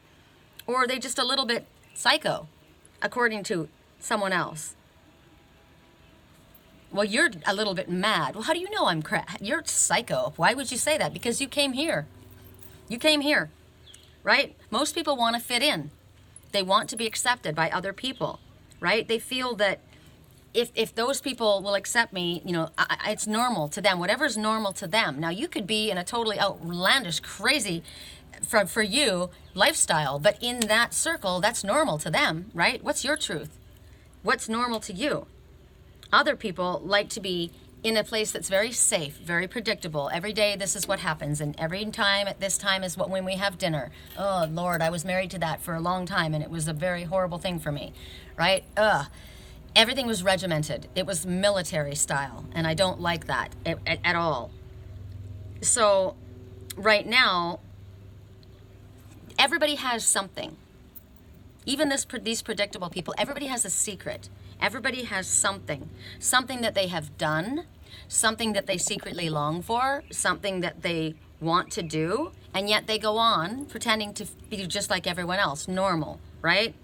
Or are they just a little bit psycho, according to someone else? Well, you're a little bit mad. Well, how do you know you're psycho? Why would you say that? Because you came here. You came here, right? Most people want to fit in. They want to be accepted by other people, right? They feel that if those people will accept me, you know, it's normal to them. Whatever's normal to them. Now, you could be in a totally outlandish, crazy, for you, lifestyle, but in that circle, that's normal to them, right? What's your truth? What's normal to you? Other people like to be in a place that's very safe, very predictable. Every day this is what happens, and every time at this time is when we have dinner. Oh, Lord, I was married to that for a long time, and it was a very horrible thing for me, right? Everything was regimented. It was military style, and I don't like that at all. So right now, everybody has something. Even these predictable people, everybody has a secret. Everybody has something that they have done, something that they secretly long for, something that they want to do, and yet they go on pretending to be just like everyone else, normal, right?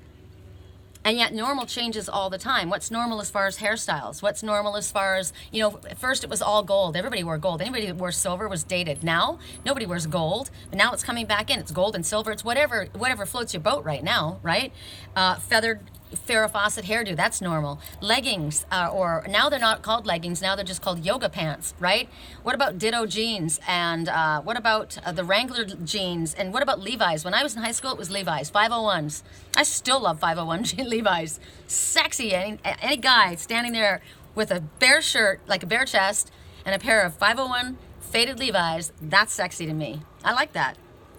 And yet normal changes all the time. What's normal as far as hairstyles? What's normal as far as, you know, at first it was all gold. Everybody wore gold. Anybody that wore silver was dated. Now, nobody wears gold. But now it's coming back in. It's gold and silver. It's whatever floats your boat right now, right? Feathered Farrah Fawcett hairdo, that's normal. Leggings, or now they're not called leggings, now they're just called yoga pants, right? What about Ditto jeans, and what about the Wrangler jeans, and what about Levi's? When I was in high school, it was Levi's, 501s. I still love 501 Levi's. Sexy, any guy standing there with a bare shirt, like a bare chest, and a pair of 501 faded Levi's, that's sexy to me. I like that.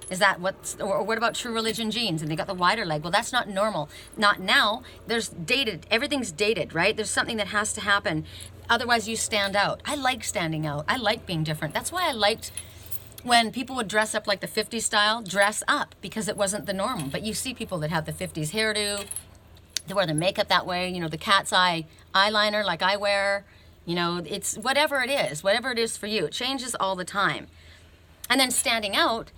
Is that or what about True Religion jeans? And they got the wider leg. Well, that's not normal. Not now. There's dated. Everything's dated, right? There's something that has to happen. Otherwise, you stand out. I like standing out. I like being different. That's why I liked when people would dress up like the 50s style, dress up, because it wasn't the norm. But you see people that have the 50s hairdo. They wear their makeup that way. You know, the cat's eye eyeliner like I wear. You know, it's whatever it is for you. It changes all the time. And then standing out,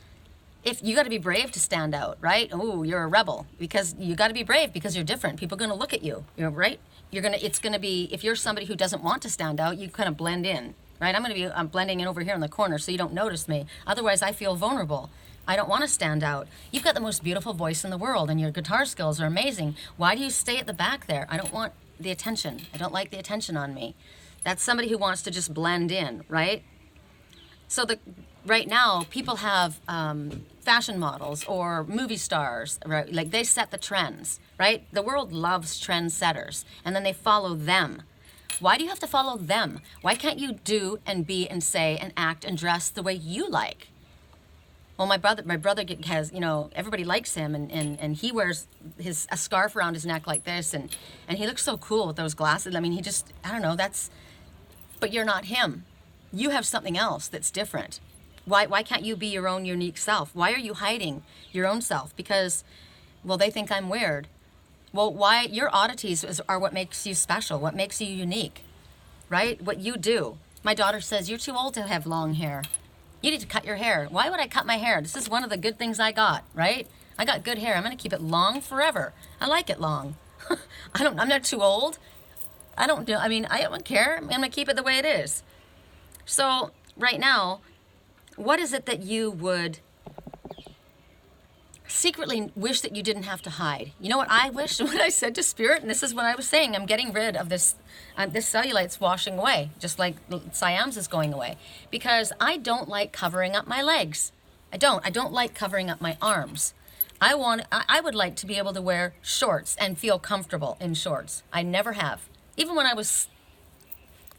if you got to be brave to stand out, right? Oh, you're a rebel because you got to be brave because you're different. People are going to look at you, right? It's going to be, if you're somebody who doesn't want to stand out, you kind of blend in, right? I'm blending in over here in the corner so you don't notice me. Otherwise, I feel vulnerable. I don't want to stand out. You've got the most beautiful voice in the world and your guitar skills are amazing. Why do you stay at the back there? I don't want the attention. I don't like the attention on me. That's somebody who wants to just blend in, right? So right now, people have fashion models or movie stars, right? Like they set the trends, right? The world loves trendsetters, and then they follow them. Why do you have to follow them? Why can't you do and be and say and act and dress the way you like? Well, my brother has, everybody likes him, and he wears a scarf around his neck like this, and he looks so cool with those glasses. I mean, I don't know, but you're not him. You have something else that's different. Why can't you be your own unique self? Why are you hiding your own self? Because, well, they think I'm weird. Well, why? Your oddities are what makes you special, what makes you unique, right? What you do. My daughter says, you're too old to have long hair. You need to cut your hair. Why would I cut my hair? This is one of the good things I got, right? I got good hair. I'm going to keep it long forever. I like it long. I'm not too old. I don't care. I'm going to keep it the way it is. So right now, what is it that you would secretly wish that you didn't have to hide? You know what I wish? What I said to Spirit, and this is what I was saying, I'm getting rid of this cellulite's washing away, just like Siam's is going away, because I don't like covering up my legs. I don't like covering up my arms. I would like to be able to wear shorts and feel comfortable in shorts. I never have. Even when I was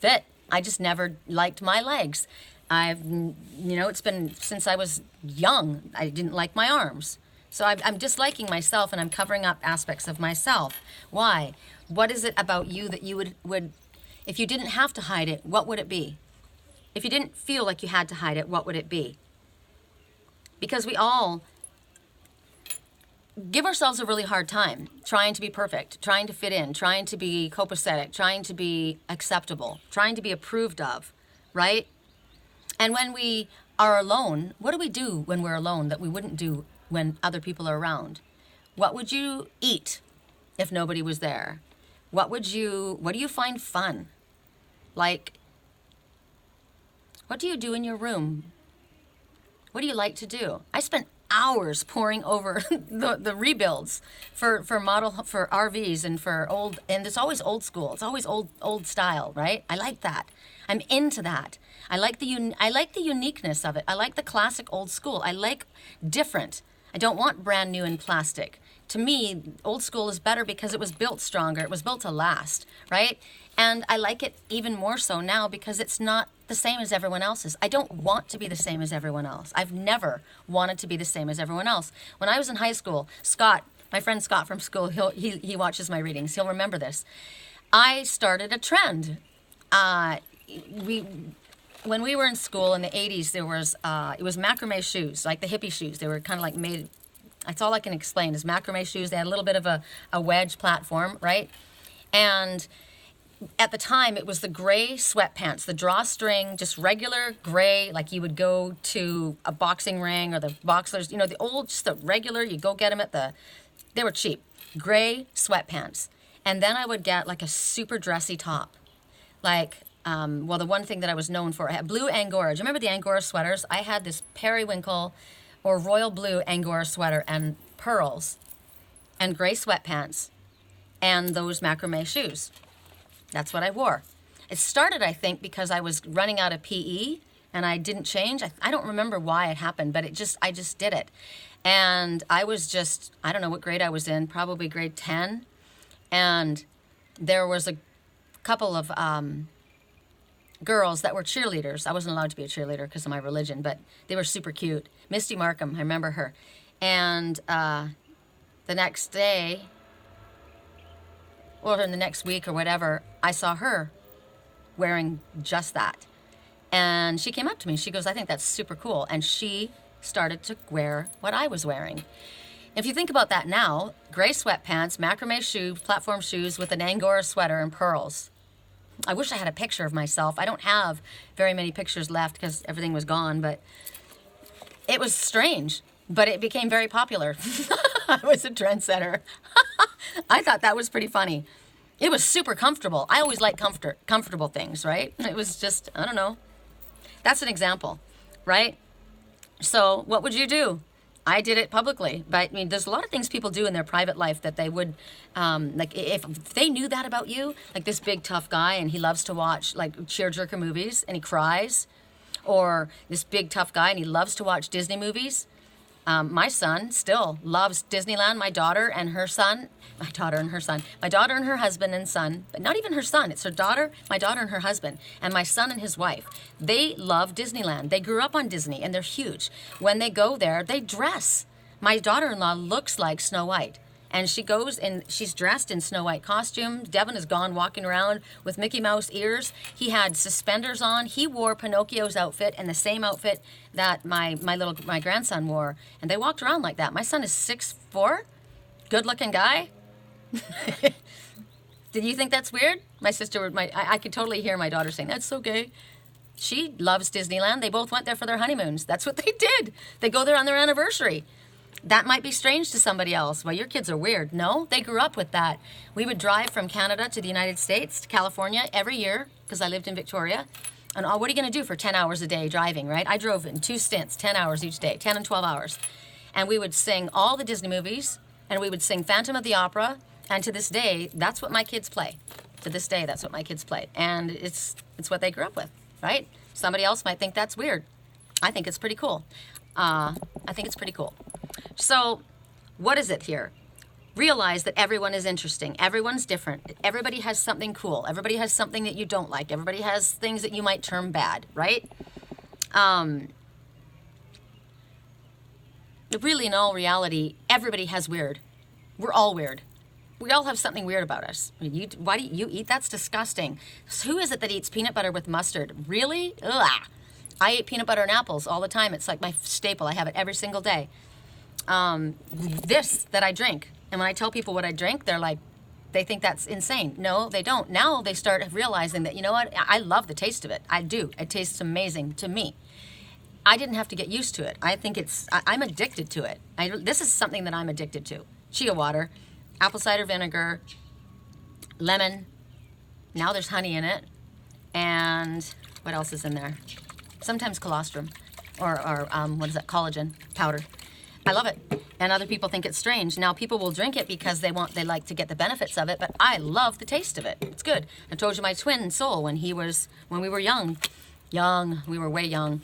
fit, I just never liked my legs. It's been since I was young, I didn't like my arms. So I'm disliking myself, and I'm covering up aspects of myself. Why? What is it about you that you would, if you didn't have to hide it, what would it be? If you didn't feel like you had to hide it, what would it be? Because we all give ourselves a really hard time trying to be perfect, trying to fit in, trying to be copacetic, trying to be acceptable, trying to be approved of, right? And when we are alone, what do we do when we're alone that we wouldn't do when other people are around? What would you eat if nobody was there? What do you find fun? Like, what do you do in your room? What do you like to do? I spent hours poring over the rebuilds for RVs and it's always old school. It's always old style, right? I like that. I'm into that. I like the uniqueness of it. I like the classic old school. I like different. I don't want brand new and plastic. To me, old school is better because it was built stronger. It was built to last, right? And I like it even more so now because it's not the same as everyone else's. I don't want to be the same as everyone else. I've never wanted to be the same as everyone else. When I was in high school, Scott, my friend Scott from school, he watches my readings. He'll remember this. I started a trend. When we were in school in the 80s, it was macrame shoes, like the hippie shoes. They were kind of like made, that's all I can explain is macrame shoes. They had a little bit of a wedge platform, right? And at the time, it was the gray sweatpants, the drawstring, just regular gray, like you would go to a boxing ring or the Boxers, just the regular, you go get them they were cheap, gray sweatpants. And then I would get like a super dressy top, like, the one thing that I was known for, I had blue Angora. Do you remember the Angora sweaters? I had this periwinkle or royal blue Angora sweater and pearls and gray sweatpants and those macrame shoes. That's what I wore. It started, I think, because I was running out of PE and I didn't change. I don't remember why it happened, but I just did it. And I was I don't know what grade I was in, probably grade 10. And there was a couple of girls that were cheerleaders. I wasn't allowed to be a cheerleader because of my religion, but they were super cute. Misty Markham, I remember her. And the next day, or in the next week or whatever, I saw her wearing just that. And she came up to me. She goes, I think that's super cool. And she started to wear what I was wearing. If you think about that now, gray sweatpants, macrame shoes, platform shoes with an Angora sweater and pearls. I wish I had a picture of myself. I don't have very many pictures left because everything was gone, but it was strange. But it became very popular. I was a trendsetter. I thought that was pretty funny. It was super comfortable. I always like comfortable things, right? It was just, I don't know. That's an example, right? So what would you do? I did it publicly, but I mean, there's a lot of things people do in their private life that they would, like if they knew that about you, like this big tough guy and he loves to watch like tearjerker movies and he cries, or this big tough guy and he loves to watch Disney movies, My son still loves Disneyland. My daughter and her husband and son, but not even her son. It's her daughter, my daughter and her husband, and my son and his wife. They love Disneyland. They grew up on Disney, and they're huge. When they go there, they dress. My daughter-in-law looks like Snow White. And she goes and she's dressed in Snow White costume. Devin is gone walking around with Mickey Mouse ears. He had suspenders on. He wore Pinocchio's outfit and the same outfit that my grandson wore. And they walked around like that. My son is 6'4", good-looking guy. Did you think that's weird? My sister, I could totally hear my daughter saying, that's so gay. She loves Disneyland. They both went there for their honeymoons. That's what they did. They go there on their anniversary. That might be strange to somebody else. Well, your kids are weird. No, they grew up with that. We would drive from Canada to the United States, to California, every year, because I lived in Victoria. And what are you going to do for 10 hours a day driving, right? I drove in 2 stints, 10 hours each day, 10 and 12 hours. And we would sing all the Disney movies, and we would sing Phantom of the Opera. And to this day, that's what my kids play. To this day, that's what my kids play. And it's what they grew up with, right? Somebody else might think that's weird. I think it's pretty cool. So, what is it here? Realize that everyone is interesting. Everyone's different. Everybody has something cool. Everybody has something that you don't like. Everybody has things that you might term bad, right? Really, in all reality, everybody has weird. We're all weird. We all have something weird about us. Why do you eat? That's disgusting. So who is it that eats peanut butter with mustard? Really? Ugh. I eat peanut butter and apples all the time. It's like my staple. I have it every single day. This that I drink, and when I tell people what I drink, they're like, they think that's insane. No, they don't. Now they start realizing that, you know what, I love the taste of it. I do. It tastes amazing to me. I didn't have to get used to it. I think I'm addicted to it. This is something that I'm addicted to. Chia water, apple cider vinegar, lemon. Now there's honey in it. And what else is in there? Sometimes colostrum or what is that, collagen powder. I love it. And other people think it's strange. Now people will drink it because they like to get the benefits of it, but I love the taste of it. It's good. I told you my twin soul when we were young, we were way young.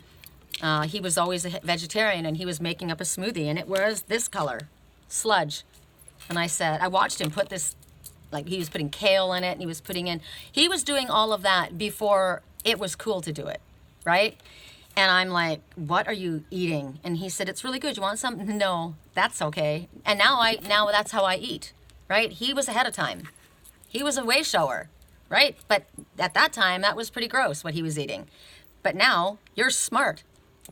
He was always a vegetarian and he was making up a smoothie and it was this color, sludge. And I watched him put this, like he was putting kale in it and he was doing all of that before it was cool to do it, right? And I'm like, what are you eating? And he said, it's really good. You want some? No, that's okay. And now that's how I eat, right? He was ahead of time. He was a way shower, right? But at that time, that was pretty gross what he was eating. But now you're smart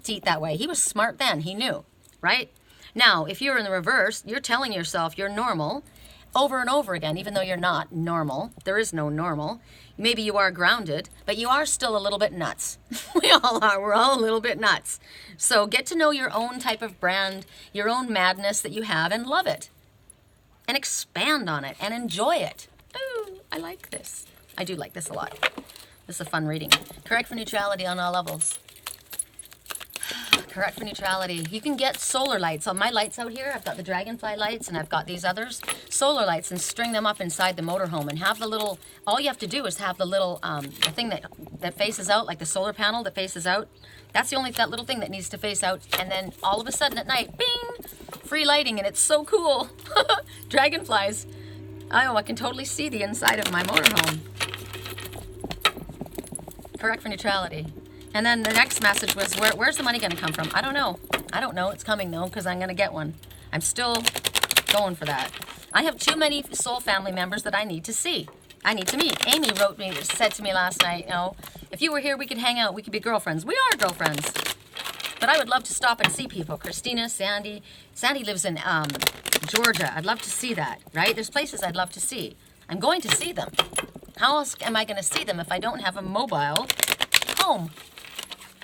to eat that way. He was smart then. He knew, right? Now, if you're in the reverse, you're telling yourself you're normal over and over again, even though you're not normal. There is no normal. Maybe you are grounded, but you are still a little bit nuts. We all are. We're all a little bit nuts. So get to know your own type of brand, your own madness that you have, and love it. And expand on it and enjoy it. Ooh, I like this. I do like this a lot. This is a fun reading. Correct for neutrality on all levels. Correct for neutrality. You can get solar lights. On my lights out here, I've got the dragonfly lights and I've got these others. Solar lights, and string them up inside the motorhome and have the little, all you have to do is have the little the thing that faces out, like the solar panel that faces out. That's that little thing that needs to face out. And then all of a sudden at night, bing, free lighting, and it's so cool. Dragonflies. I can totally see the inside of my motorhome. Correct for neutrality. And then the next message was, where's the money going to come from? I don't know. It's coming, though, because I'm going to get one. I'm still going for that. I have too many soul family members that I need to see. I need to meet. Amy said to me last night, if you were here, we could hang out. We could be girlfriends. We are girlfriends. But I would love to stop and see people. Christina, Sandy. Sandy lives in Georgia. I'd love to see that, right? There's places I'd love to see. I'm going to see them. How else am I going to see them if I don't have a mobile home?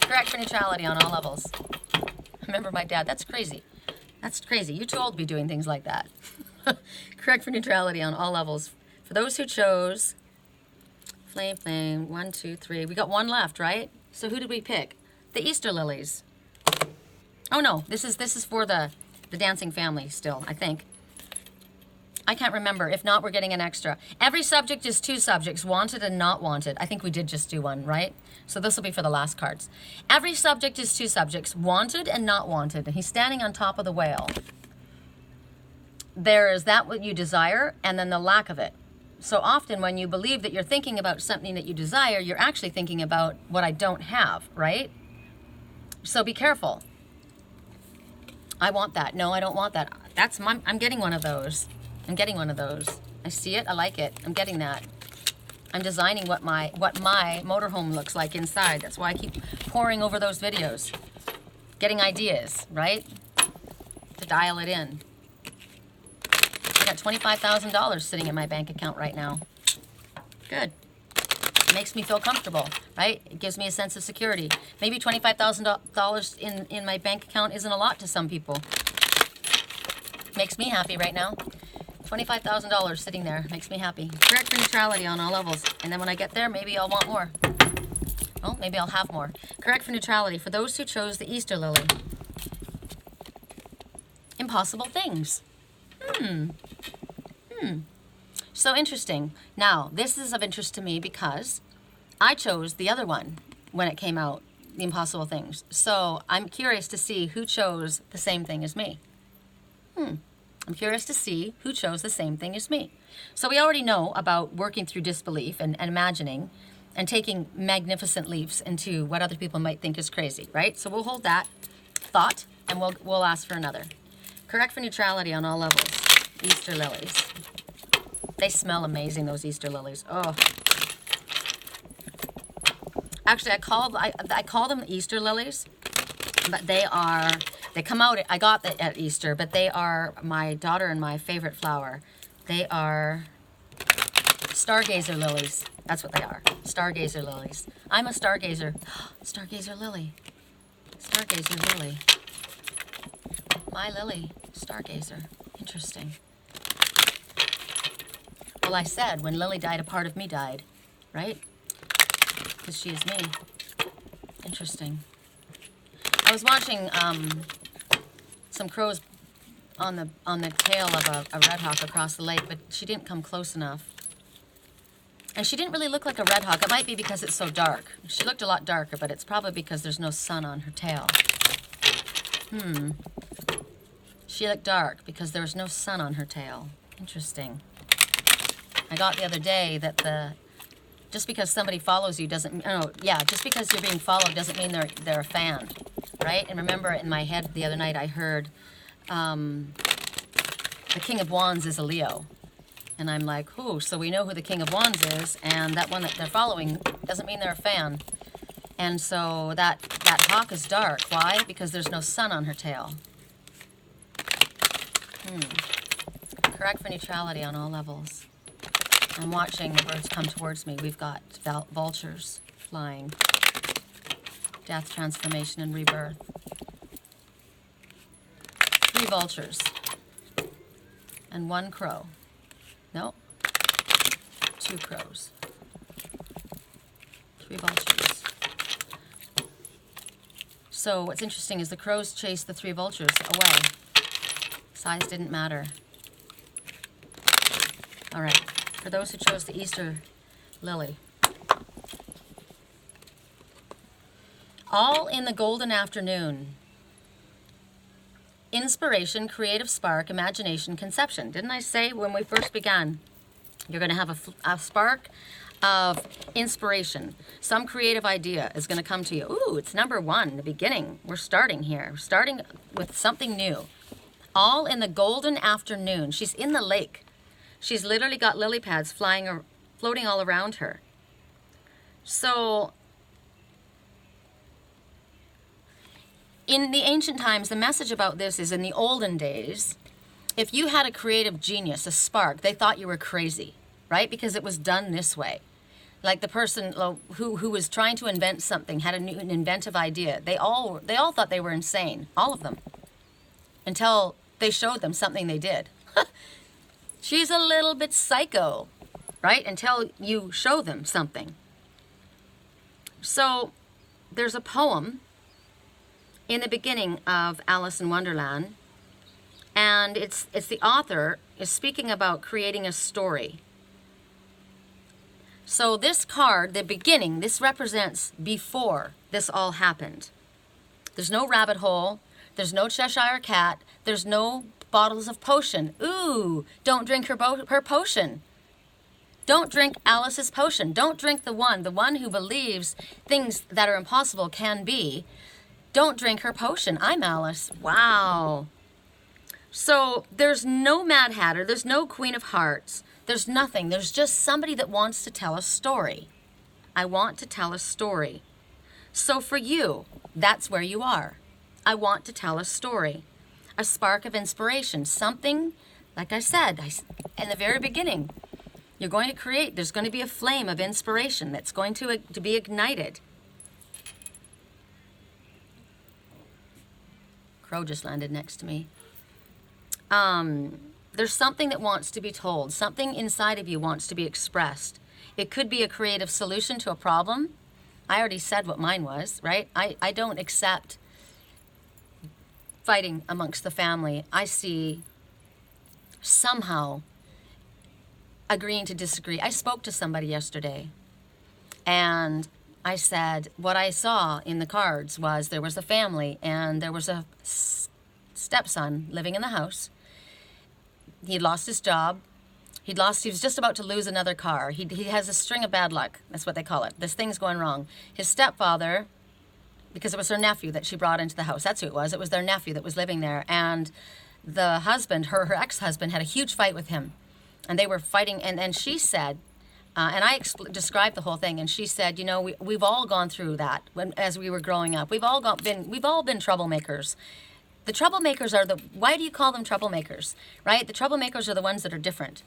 Correct for neutrality on all levels. Remember my dad. That's crazy. That's crazy. You're too old to be doing things like that. Correct for neutrality on all levels. For those who chose, flame, 1, 2, 3. We got one left, right? So who did we pick? The Easter lilies. Oh no, this is for the dancing family still, I think. I can't remember. If not, we're getting an extra. Every subject is 2 subjects, wanted and not wanted. I think we did just do one, right? So this will be for the last cards. Every subject is 2 subjects, wanted and not wanted. And he's standing on top of the whale. There is that what you desire, and then the lack of it. So often when you believe that you're thinking about something that you desire, you're actually thinking about what I don't have, right? So be careful. I want that. No, I don't want that. I'm getting one of those. I'm getting one of those. I see it. I like it. I'm getting that. I'm designing what my motorhome looks like inside. That's why I keep poring over those videos. Getting ideas, right? To dial it in. I got $25,000 sitting in my bank account right now. Good. It makes me feel comfortable, right? It gives me a sense of security. Maybe $25,000 in my bank account isn't a lot to some people. Makes me happy right now. $25,000 sitting there makes me happy. Correct for neutrality on all levels. And then when I get there, maybe I'll want more. Oh, maybe I'll have more. Correct for neutrality for those who chose the Easter lily. Impossible things. So interesting. Now, this is of interest to me because I chose the other one when it came out, the impossible things. So I'm curious to see who chose the same thing as me. I'm curious to see who chose the same thing as me. So we already know about working through disbelief and imagining and taking magnificent leaps into what other people might think is crazy, right? So we'll hold that thought and we'll ask for another. Correct for neutrality on all levels. Easter lilies. They smell amazing, those Easter lilies. Oh. Actually, I call them Easter lilies, but they come out, I got that at Easter, but they are my daughter and my favorite flower. They are stargazer lilies. That's what they are. Stargazer lilies. I'm a stargazer. Stargazer lily. Stargazer lily. My lily. Stargazer. Interesting. Well, I said when Lily died, a part of me died, right? Because she is me. Interesting. I was watching some crows on the tail of a red hawk across the lake, but she didn't come close enough. And she didn't really look like a red hawk. It might be because it's so dark. She looked a lot darker, but it's probably because there's no sun on her tail. She looked dark because there was no sun on her tail. Interesting. I got the other day that just because somebody follows you doesn't, just because you're being followed doesn't mean they're a fan, right? And remember, in my head the other night I heard the King of Wands is a Leo. And I'm like, who? So we know who the King of Wands is, and that one that they're following doesn't mean they're a fan. And so that hawk is dark. Why? Because there's no sun on her tail. Correct for neutrality on all levels. I'm watching the birds come towards me. We've got vultures flying. Death, transformation, and rebirth. 3 vultures. And 1 crow. No. 2 crows. 3 vultures. So what's interesting is the crows chase the 3 vultures away. Size didn't matter. All right. For those who chose the Easter lily. All in the golden afternoon. Inspiration, creative spark, imagination, conception. Didn't I say when we first began, you're going to have a spark of inspiration. Some creative idea is going to come to you. Ooh, it's number 1, the beginning. We're starting here. We're starting with something new. All in the golden afternoon. She's in the lake. She's literally got lily pads floating all around her. So, in the ancient times, the message about this is in the olden days, if you had a creative genius, a spark, they thought you were crazy, right? Because it was done this way. Like the person who was trying to invent something, had an inventive idea. They all thought they were insane, all of them, until they showed them something they did. She's a little bit psycho, right? Until you show them something. So there's a poem in the beginning of Alice in Wonderland, and And it's the author is speaking about creating a story. So this card, the beginning, this represents before this all happened. There's no rabbit hole. There's no Cheshire cat. There's no bottles of potion. Ooh, don't drink her potion. Don't drink Alice's potion. Don't drink the one who believes things that are impossible can be. Don't drink her potion. I'm Alice. Wow. So there's no Mad Hatter. There's no Queen of Hearts. There's nothing. There's just somebody that wants to tell a story. I want to tell a story. So for you, that's where you are. I want to tell a story. A spark of inspiration. Something, like I said in the very beginning, you're going to create, there's going to be a flame of inspiration that's going to be ignited. Crow just landed next to me. There's something that wants to be told. Something inside of you wants to be expressed. It could be a creative solution to a problem. I already said what mine was, right? I don't accept fighting amongst the family. I see somehow agreeing to disagree. I spoke to somebody yesterday, and I said what I saw in the cards was there was a family, and there was a stepson living in the house. He'd lost his job. He was just about to lose another car. He has a string of bad luck. That's what they call it. This thing's going wrong. His stepfather, because it was her nephew that she brought into the house. That's who it was. It was their nephew that was living there. And the husband, her ex-husband, had a huge fight with him. And they were fighting. And she said, and I described the whole thing. And she said, you know, we've all gone through that as we were growing up. We've all been troublemakers. The troublemakers are why do you call them troublemakers, right? The troublemakers are the ones that are different.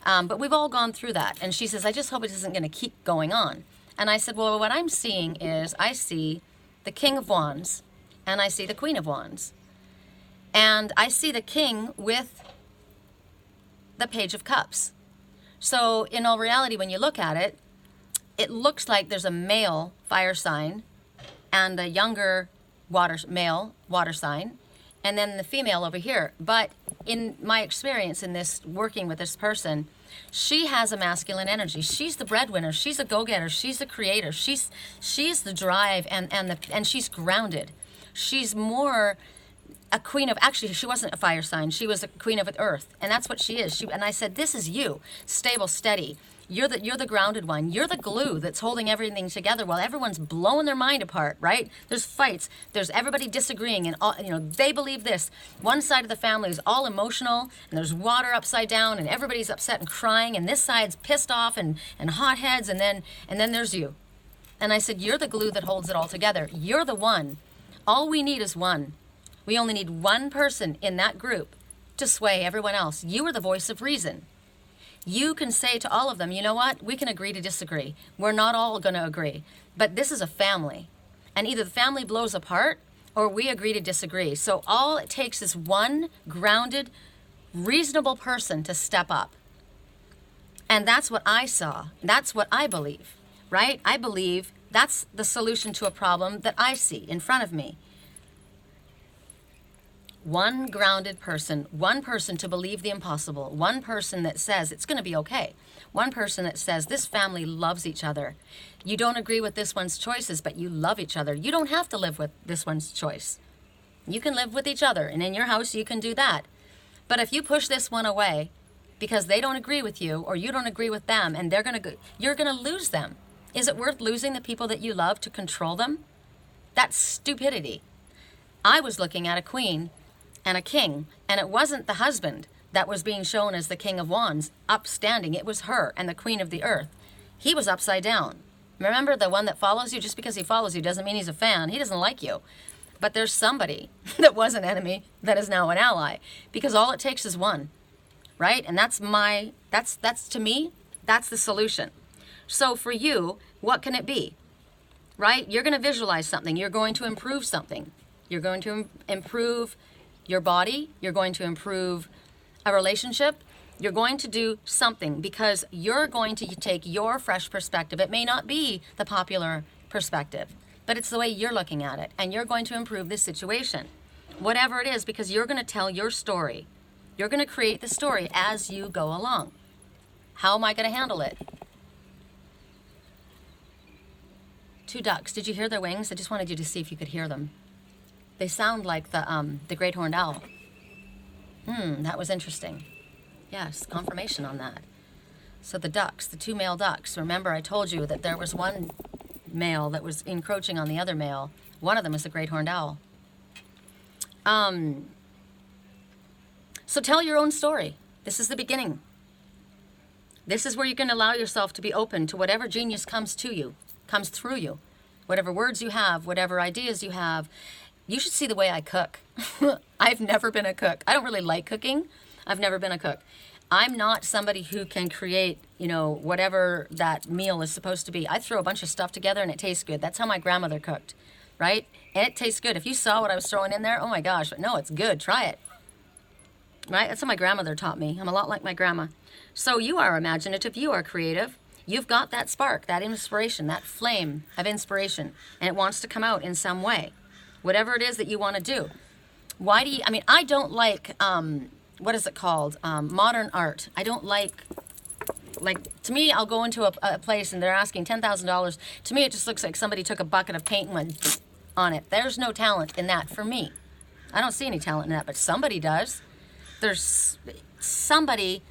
But we've all gone through that. And she says, I just hope it isn't going to keep going on. And I said, well, what I'm seeing is I see the King of Wands and I see the Queen of Wands. And I see the King with the Page of Cups. So in all reality, when you look at it, it looks like there's a male fire sign and a younger male water sign, and then the female over here. But in my experience in this, working with this person, she has a masculine energy. She's the breadwinner. She's a go-getter. She's the creator. She's the drive, and she's grounded. She's more a queen of, actually, she wasn't a fire sign. She was a queen of earth, and that's what she is. And I said, this is you, stable, steady. You're the grounded one. You're the glue that's holding everything together while everyone's blowing their mind apart, right? There's fights. There's everybody disagreeing, and all, they believe this. One side of the family is all emotional, and there's water upside down, and everybody's upset and crying, and this side's pissed off and hotheads, and then there's you. And I said, you're the glue that holds it all together. You're the one. All we need is one. We only need one person in that group to sway everyone else. You are the voice of reason. You can say to all of them, you know what? We can agree to disagree. We're not all going to agree. But this is a family. And either the family blows apart or we agree to disagree. So all it takes is one grounded, reasonable person to step up. And that's what I saw. That's what I believe, right? I believe that's the solution to a problem that I see in front of me. One grounded person, one person to believe the impossible, one person that says it's going to be okay, one person that says this family loves each other. You don't agree with this one's choices, but you love each other. You don't have to live with this one's choice. You can live with each other, and in your house you can do that. But if you push this one away because they don't agree with you or you don't agree with them, and you're going to lose them. Is it worth losing the people that you love to control them? That's stupidity. I was looking at a queen and a king, and it wasn't the husband that was being shown as the King of Wands upstanding. It was her and the Queen of the Earth. He was upside down. Remember, the one that follows you? Just because he follows you doesn't mean he's a fan. He doesn't like you. But there's somebody that was an enemy that is now an ally, because all it takes is one, right? And that's to me, that's the solution. So for you, what can it be, right? You're going to visualize something. You're going to improve something. You're going to improve your body, you're going to improve a relationship, you're going to do something because you're going to take your fresh perspective. It may not be the popular perspective, but it's the way you're looking at it, and you're going to improve this situation. Whatever it is, because you're going to tell your story. You're going to create the story as you go along. How am I going to handle it? 2 ducks. Did you hear their wings? I just wanted you to see if you could hear them. They sound like the great horned owl. That was interesting. Yes, confirmation on that. So the ducks, the 2 male ducks, remember I told you that there was one male that was encroaching on the other male. One of them is the great horned owl. So tell your own story. This is the beginning. This is where you can allow yourself to be open to whatever genius comes to you, comes through you. Whatever words you have, whatever ideas you have. You should see the way I cook. I've never been a cook. I don't really like cooking. I've never been a cook. I'm not somebody who can create, whatever that meal is supposed to be. I throw a bunch of stuff together and it tastes good. That's how my grandmother cooked, right? And it tastes good. If you saw what I was throwing in there, oh my gosh, but no, it's good. Try it. Right? That's what my grandmother taught me. I'm a lot like my grandma. So you are imaginative. You are creative. You've got that spark, that inspiration, that flame of inspiration, and it wants to come out in some way. Whatever it is that you want to do. I don't like, what is it called? Modern art. I don't like, to me, I'll go into a place and they're asking $10,000. To me, it just looks like somebody took a bucket of paint and went on it. There's no talent in that for me. I don't see any talent in that, but somebody does. There's somebody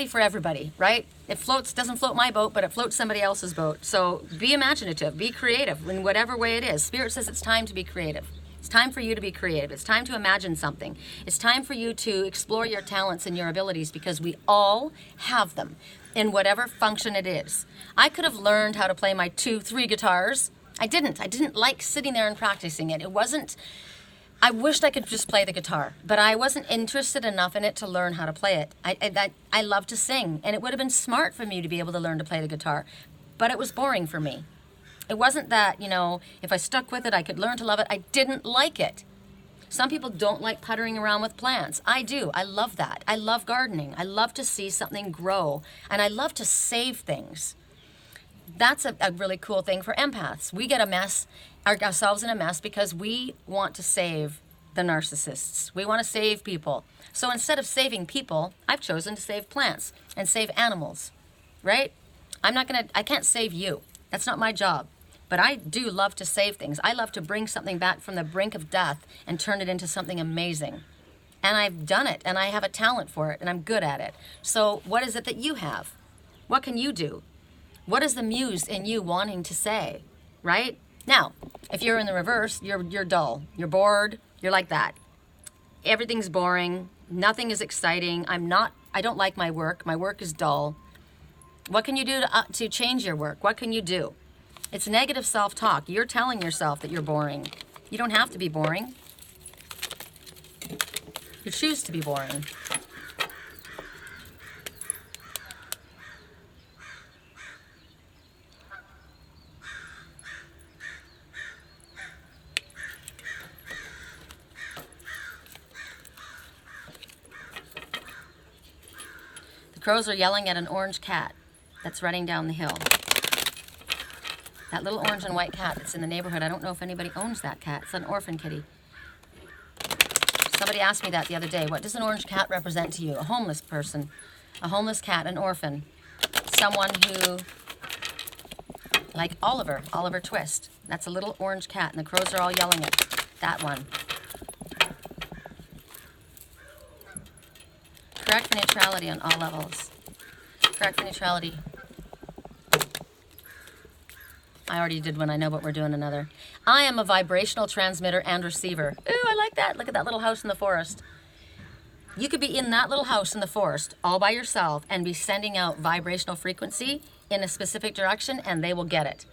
for everybody, right? It doesn't float my boat, but it floats somebody else's boat. So be imaginative, be creative in whatever way it is. Spirit says it's time to be creative. It's time for you to be creative. It's time to imagine something. It's time for you to explore your talents and your abilities because we all have them in whatever function it is. I could have learned how to play my 2-3 guitars. I didn't like sitting there and practicing it. I wished I could just play the guitar, but I wasn't interested enough in it to learn how to play it. I love to sing, and it would have been smart for me to be able to learn to play the guitar, but it was boring for me. It wasn't that, if I stuck with it, I could learn to love it. I didn't like it. Some people don't like puttering around with plants. I do. I love that. I love gardening. I love to see something grow, and I love to save things. That's a really cool thing for empaths. We get ourselves in a mess because we want to save the narcissists. We want to save people. So instead of saving people, I've chosen to save plants and save animals, right? I can't save you. That's not my job. But I do love to save things. I love to bring something back from the brink of death and turn it into something amazing. And I've done it, and I have a talent for it, and I'm good at it. So what is it that you have? What can you do? What is the muse in you wanting to say, right? Now, if you're in the reverse, you're dull. You're bored. You're like that. Everything's boring. Nothing is exciting. I don't like my work. My work is dull. What can you do to change your work? What can you do? It's negative self-talk. You're telling yourself that you're boring. You don't have to be boring. You choose to be boring. The crows are yelling at an orange cat that's running down the hill. That little orange and white cat that's in the neighborhood, I don't know if anybody owns that cat. It's an orphan kitty. Somebody asked me that the other day. What does an orange cat represent to you? A homeless person, a homeless cat, an orphan. Someone who, like Oliver Twist. That's a little orange cat, and the crows are all yelling at that one. Correct for neutrality on all levels. Correct for neutrality. I already did one. I know, but we're doing another. I am a vibrational transmitter and receiver. Ooh, I like that. Look at that little house in the forest. You could be in that little house in the forest all by yourself and be sending out vibrational frequency in a specific direction, and they will get it.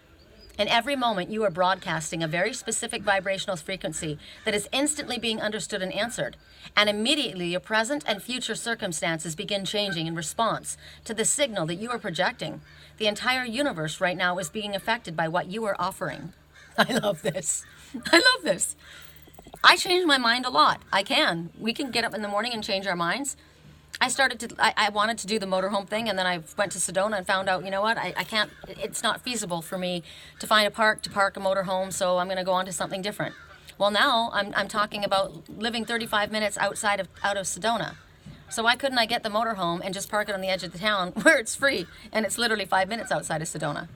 In every moment, you are broadcasting a very specific vibrational frequency that is instantly being understood and answered. And immediately, your present and future circumstances begin changing in response to the signal that you are projecting. The entire universe right now is being affected by what you are offering. I love this. I love this. I change my mind a lot. I can. We can get up in the morning and change our minds. I wanted to do the motorhome thing, and then I went to Sedona and found out, you know what, I can't, it's not feasible for me to find a park to park a motorhome, so I'm going to go on to something different. Well, now I'm talking about living 35 minutes out of Sedona. So why couldn't I get the motorhome and just park it on the edge of the town where it's free and it's literally 5 minutes outside of Sedona?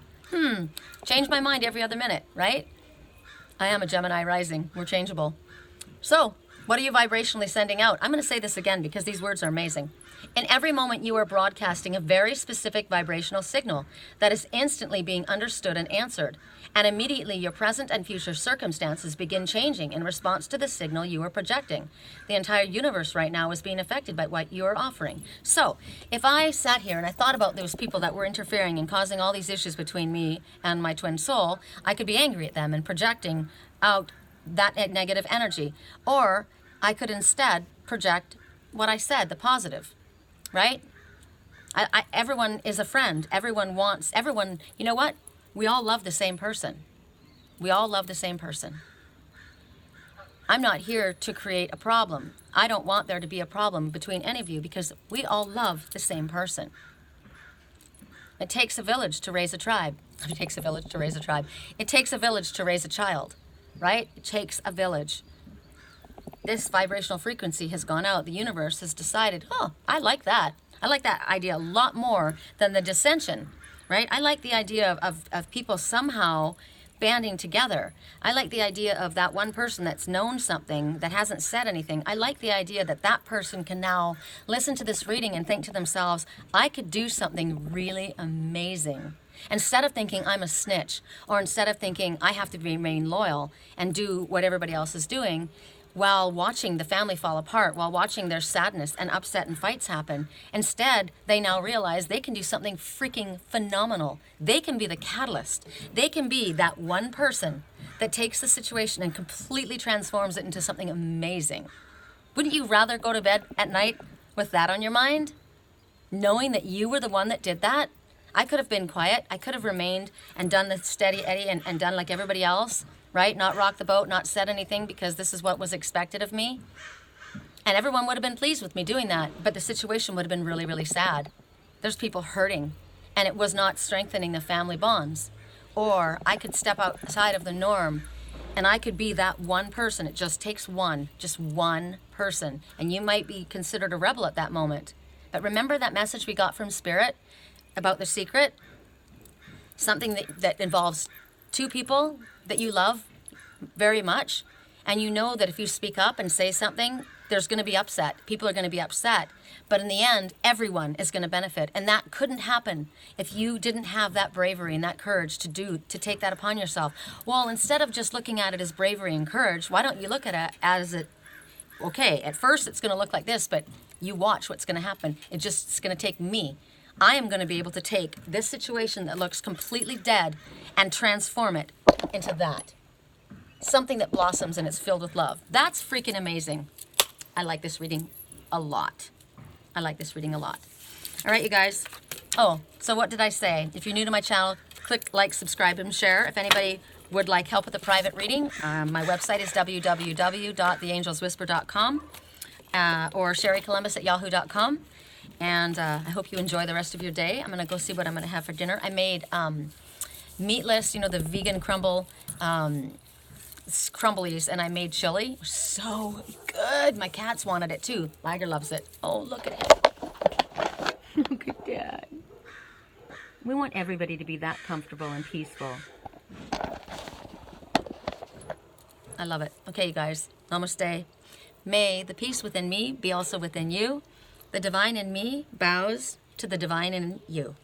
Change my mind every other minute, right? I am a Gemini rising. We're changeable. So, what are you vibrationally sending out? I'm going to say this again because these words are amazing. In every moment, you are broadcasting a very specific vibrational signal that is instantly being understood and answered. And immediately, your present and future circumstances begin changing in response to the signal you are projecting. The entire universe right now is being affected by what you are offering. So, if I sat here and I thought about those people that were interfering and causing all these issues between me and my twin soul, I could be angry at them and projecting out that negative energy. Or I could instead project what I said, the positive, right? Everyone is a friend. Everyone, you know what? We all love the same person. We all love the same person. I'm not here to create a problem. I don't want there to be a problem between any of you because we all love the same person. It takes a village to raise a tribe. It takes a village to raise a tribe. It takes a village to raise a child, right? It takes a village. This vibrational frequency has gone out. The universe has decided, oh, I like that. I like that idea a lot more than the dissension, right? I like the idea of people somehow banding together. I like the idea of that one person that's known something that hasn't said anything. I like the idea that that person can now listen to this reading and think to themselves, I could do something really amazing. Instead of thinking I'm a snitch, or instead of thinking I have to remain loyal and do what everybody else is doing, while watching the family fall apart, while watching their sadness and upset and fights happen. Instead, they now realize they can do something freaking phenomenal. They can be the catalyst. They can be that one person that takes the situation and completely transforms it into something amazing. Wouldn't you rather go to bed at night with that on your mind? Knowing that you were the one that did that? I could have been quiet. I could have remained and done the steady Eddie and done like everybody else. Right? Not rock the boat, not said anything because this is what was expected of me. And everyone would have been pleased with me doing that, but the situation would have been really, really sad. There's people hurting, and it was not strengthening the family bonds. Or I could step outside of the norm, and I could be that one person. It just takes just one person. And you might be considered a rebel at that moment. But remember that message we got from Spirit about the secret? Something that involves two people that you love very much, and you know that if you speak up and say something, there's going to be upset. People are going to be upset. But in the end, everyone is going to benefit. And that couldn't happen if you didn't have that bravery and that courage to take that upon yourself. Well, instead of just looking at it as bravery and courage, why don't you look at it as okay, at first it's going to look like this, but you watch what's going to happen. It's going to take me. I am going to be able to take this situation that looks completely dead and transform it into that. Something that blossoms and it's filled with love. That's freaking amazing. I like this reading a lot. I like this reading a lot. All right, you guys. Oh, so what did I say? If you're new to my channel, click like, subscribe, and share. If anybody would like help with a private reading, my website is www.theangelswhisper.com or sherrycolumbus@yahoo.com. And I hope you enjoy the rest of your day. I'm going to go see what I'm going to have for dinner. I made meatless, the vegan crumblies, and I made chili. So good. My cats wanted it too. Liger loves it. Oh, look at him. Look at Dad. We want everybody to be that comfortable and peaceful. I love it. Okay, you guys. Namaste. May the peace within me be also within you. The divine in me bows to the divine in you.